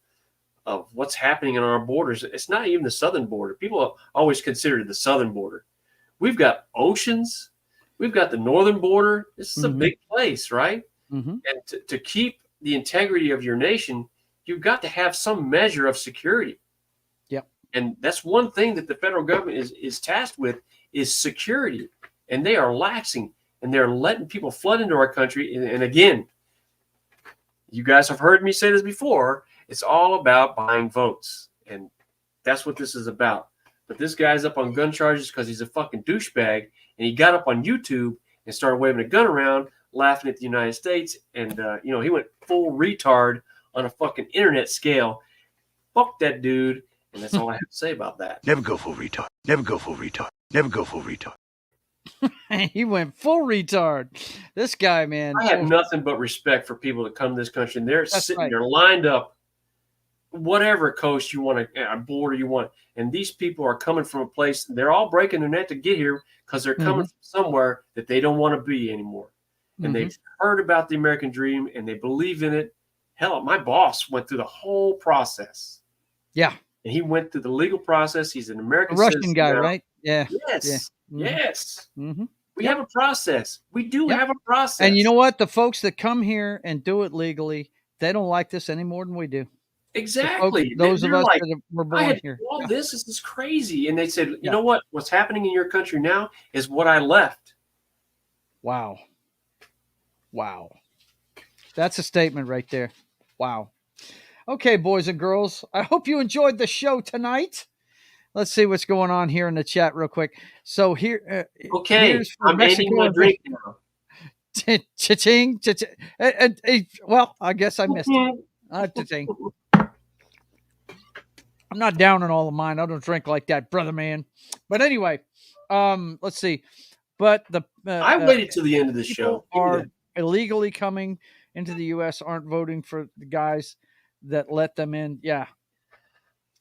S4: what's happening on our borders. It's not even the southern border. People always consider it the southern border. We've got oceans. We've got the northern border. This is a big place, right? And to keep the integrity of your nation, you've got to have some measure of security. And that's one thing that the federal government is tasked with, is security. And they are laxing, and they're letting people flood into our country. And again, you guys have heard me say this before, It's all about buying votes, and that's what this is about. But this guy's up on gun charges because he's a fucking douchebag, and he got up on YouTube and started waving a gun around, laughing at the United States, and he went full retard on a fucking internet scale. Fuck that dude, and that's all I have to say about that.
S8: Never go full retard. Never go full retard. Never go full retard.
S3: He went full retard. This guy, man.
S4: I have nothing but respect for people that come to this country, and they're sitting
S3: right.
S4: there lined up, whatever coast you want to, border you want. And these people are coming from a place, they're all breaking their neck to get here because they're coming from somewhere that they don't want to be anymore. And they've heard about the American dream, and they believe in it. Hell, my boss went through the whole process.
S3: Yeah.
S4: And he went through the legal process. He's an American
S3: Russian guy,
S4: now.
S3: right? Yeah.
S4: Yes.
S3: Yeah.
S4: Yes.
S3: Mm-hmm.
S4: We have a process. We do have a process.
S3: And you know what? The folks that come here and do it legally, they don't like this any more than we do.
S4: Exactly.
S3: Those of us
S4: like,
S3: that were born
S4: I had
S3: here.
S4: all this is crazy. And they said, you know what? What's happening in your country now is what I left.
S3: Wow. Wow. That's a statement right there. Wow. Okay, boys and girls. I hope you enjoyed the show tonight. Let's see what's going on here in the chat real quick. So here,
S4: okay, I'm ending my drink now.
S3: Cha-ching, cha-ching. Well, I guess I missed it. Cha-ching. I'm not down on all of mine. I don't drink like that, brother man. But anyway, let's see. But the
S4: I waited till the end of the show.
S3: Are illegally coming into the U.S. aren't voting for the guys that let them in. Yeah.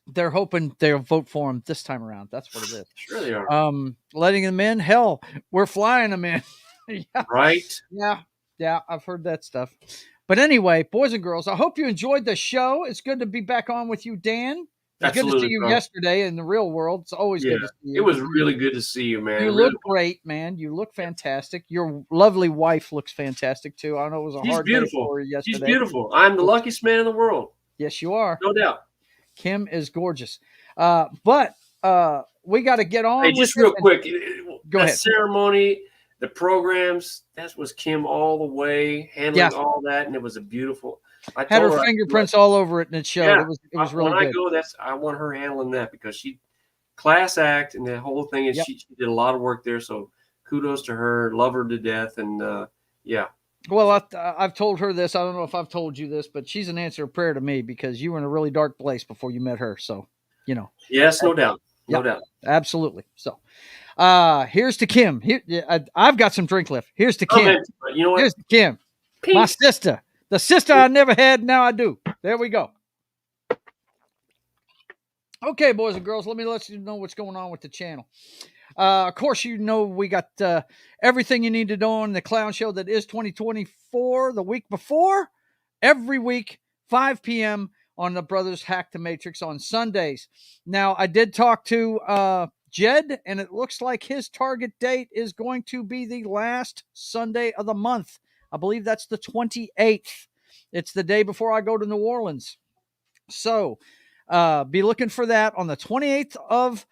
S3: They're hoping they'll vote for them this time around. That's what it is.
S4: Sure they are.
S3: Letting them in. Hell, we're flying them in. Yeah.
S4: Right?
S3: Yeah. Yeah. I've heard that stuff. But anyway, boys and girls, I hope you enjoyed the show. It's good to be back on with you, Dan. It's good to see you yesterday in the real world. It's always good to see you.
S4: It was really good to see you, man.
S3: You look great, man. You look fantastic. Your lovely wife looks fantastic, too. I know it was a hard day for her yesterday.
S4: She's beautiful. I'm the luckiest man in the world.
S3: Yes, you are.
S4: No doubt.
S3: Kim is gorgeous. But we got to get on.
S4: Hey, just real quick.
S3: Go ahead.
S4: Ceremony, the programs, that was Kim all the way, handling all that, and it was a beautiful. I
S3: had her fingerprints all over it, and it showed.
S4: Yeah,
S3: it was really good.
S4: When I go, I want her handling that because she class act and the whole thing is she did a lot of work there. So kudos to her. Love her to death, and yeah.
S3: Well, I've told her this. I don't know if I've told you this, but she's an answer of prayer to me because you were in a really dark place before you met her. So, you know.
S4: Yes, no doubt. No doubt.
S3: Absolutely. So, here's to Kim. I've got some drink left. Here's to Kim.
S4: You know what?
S3: Here's to Kim.
S4: Peace.
S3: My sister. The sister I never had, now I do. There we go. Okay, boys and girls, let me let you know what's going on with the channel. Of course, you know we got everything you need to know on the clown show that is 2024, the week before. Every week, 5 p.m. on the Brothers Hack the Matrix on Sundays. Now, I did talk to Jed, and it looks like his target date is going to be the last Sunday of the month. I believe that's the 28th. It's the day before I go to New Orleans. So be looking for that on the 28th of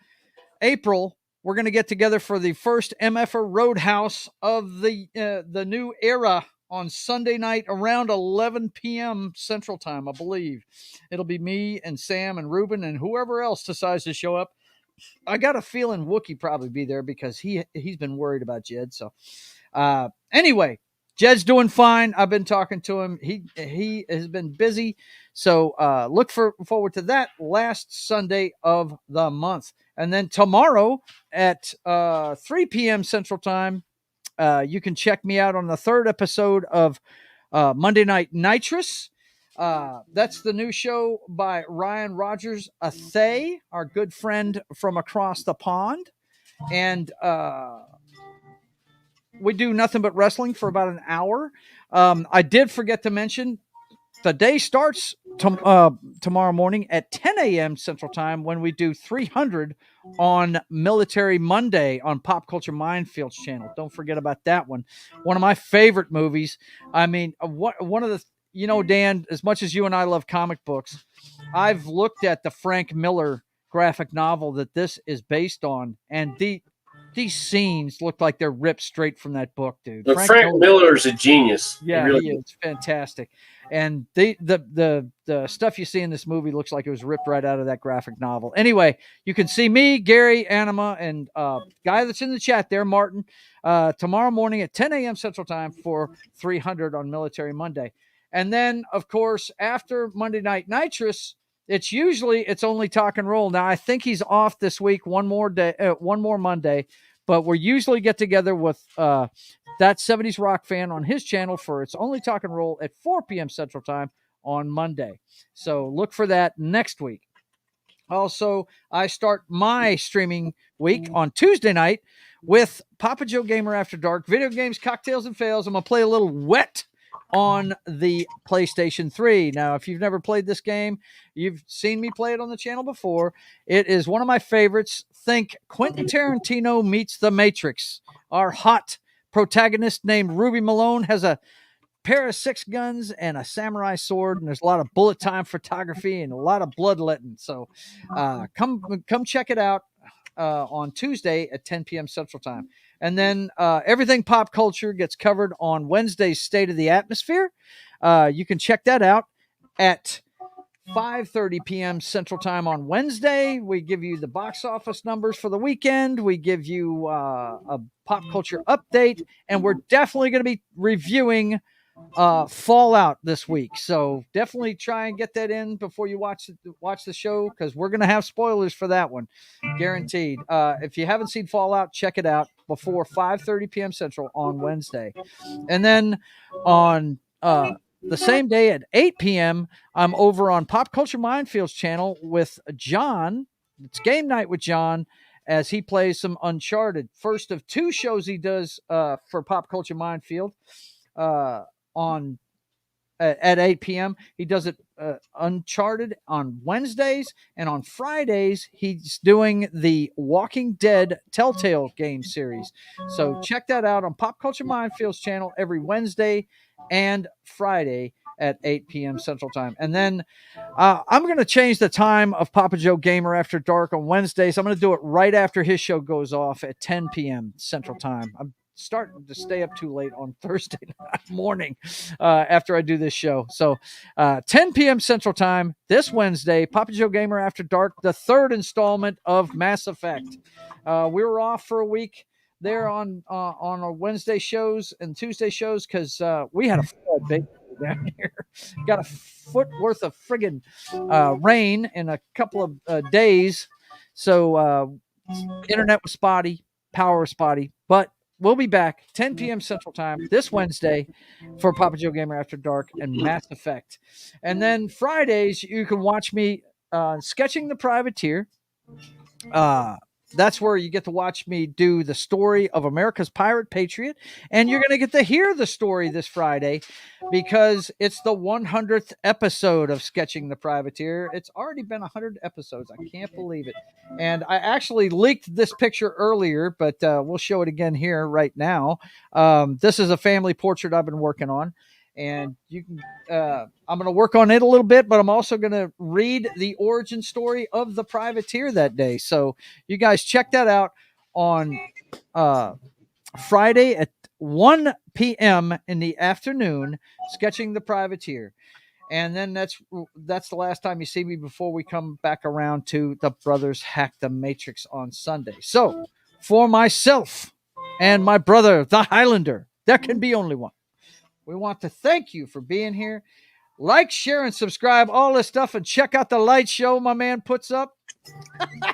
S3: April. We're going to get together for the first MFR Roadhouse of the new era on Sunday night around 11 p.m. Central Time, I believe. It'll be me and Sam and Ruben and whoever else decides to show up. I got a feeling Wookie probably be there because he's been worried about Jed. So anyway, Jed's doing fine. I've been talking to him. He has been busy. So look forward to that last Sunday of the month. And then tomorrow at 3 p.m. Central Time, you can check me out on the third episode of Monday Night Nitrous. That's the new show by Ryan Rogers Athay, our good friend from across the pond. And we do nothing but wrestling for about an hour. I did forget to mention the day starts tomorrow morning at 10 a.m. Central Time when we do 300 on Military Monday on Pop Culture Minefields channel. Don't forget about that one. One of my favorite movies. I mean, one of the, you know, Dan, as much as you and I love comic books, I've looked at the Frank Miller graphic novel that this is based on, and these scenes look like they're ripped straight from that book, dude.
S4: Look, Frank Miller is a genius.
S3: Yeah,
S4: really
S3: he is fantastic. And the stuff you see in this movie looks like it was ripped right out of that graphic novel. Anyway, you can see me, Gary, Anima, and guy that's in the chat there, Martin, tomorrow morning at 10 a.m. Central Time for 300 on Military Monday. And then, of course, after Monday Night Nitrous, it's only Talk and Roll. Now, I think he's off this week, one more Monday, but we usually get together with that 70s Rock fan on his channel for It's Only Talk and Roll at 4 p.m. Central Time on Monday. So look for that next week. Also, I start my streaming week on Tuesday night with Papa Joe Gamer After Dark, video games, cocktails, and fails. I'm going to play a little Wet on the PlayStation 3. Now, if you've never played this game, you've seen me play it on the channel before. It is one of my favorites. Think Quentin Tarantino meets The Matrix. Our hot protagonist named Ruby Malone has a pair of 6 guns and a samurai sword, and there's a lot of bullet time photography and a lot of bloodletting. So come check it out on Tuesday at 10 p.m. Central Time. And then everything pop culture gets covered on Wednesday's State of the Atmosphere. You can check that out at 5:30 p.m. Central Time on Wednesday. We give you the box office numbers for the weekend. We give you a pop culture update, and we're definitely going to be reviewing Fallout this week. So definitely try and get that in before you watch the show, because we're going to have spoilers for that one, guaranteed. If you haven't seen Fallout, check it out before 5:30 p.m. Central on Wednesday. And then on the same day at 8 p.m., I'm over on Pop Culture Minefield's channel with John. It's game night with John as he plays some Uncharted. First of 2 shows he does for Pop Culture Minefield on at 8 p.m. He does it Uncharted on Wednesdays, and on Fridays he's doing the Walking Dead Telltale game series. So check that out on Pop Culture Minefield's channel every Wednesday and Friday at 8 p.m. Central Time. And then I'm going to change the time of Papa Joe Gamer After Dark on Wednesdays. I'm going to do it right after his show goes off at 10 p.m. Central Time. I'm starting to stay up too late on Thursday morning after I do this show. So 10 p.m. Central Time this Wednesday, Papa Joe Gamer After Dark, the 3rd installment of Mass Effect. We were off for a week there on our Wednesday shows and Tuesday shows because we had a flood big down here. Got a foot worth of friggin' rain in a couple of days. So internet was spotty, power was spotty, but we'll be back 10 p.m. Central Time this Wednesday for Papa Joe Gamer After Dark and Mass Effect. And then Fridays, you can watch me sketching the Privateer. That's where you get to watch me do the story of America's Pirate Patriot. And you're going to get to hear the story this Friday because it's the 100th episode of Sketching the Privateer. It's already been 100 episodes. I can't believe it. And I actually leaked this picture earlier, but we'll show it again here right now. This is a family portrait I've been working on. And you can, I'm going to work on it a little bit, but I'm also going to read the origin story of the Privateer that day. So you guys check that out on Friday at 1 p.m. in the afternoon, Sketching the Privateer. And then that's the last time you see me before we come back around to the Brothers Hack the Matrix on Sunday. So for myself and my brother, the Hylunder, there can be only one. We want to thank you for being here. Like, share, and subscribe, all this stuff, and check out the light show my man puts up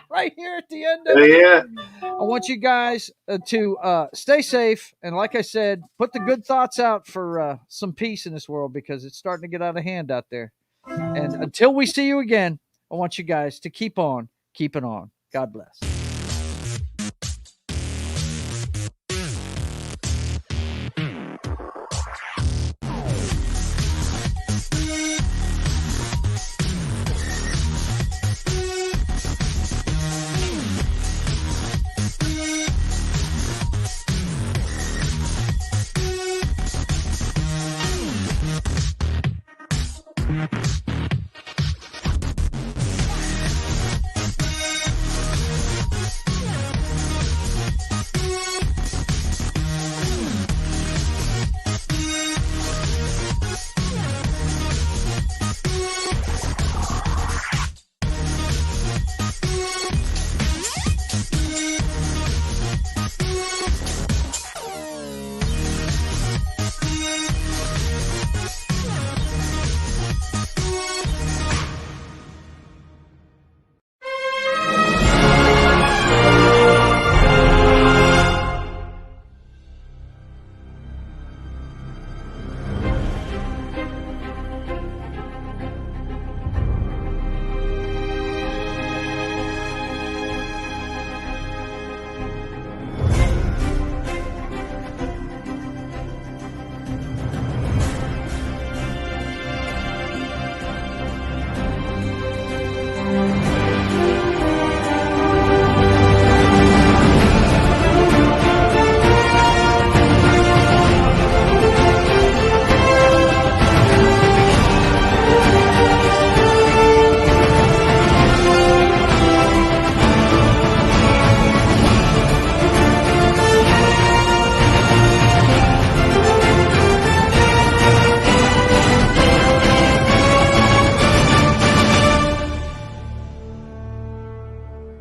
S3: right here at the end of it.
S4: Yeah.
S3: I want you guys to stay safe. And like I said, put the good thoughts out for some peace in this world because it's starting to get out of hand out there. And until we see you again, I want you guys to keep on keeping on. God bless.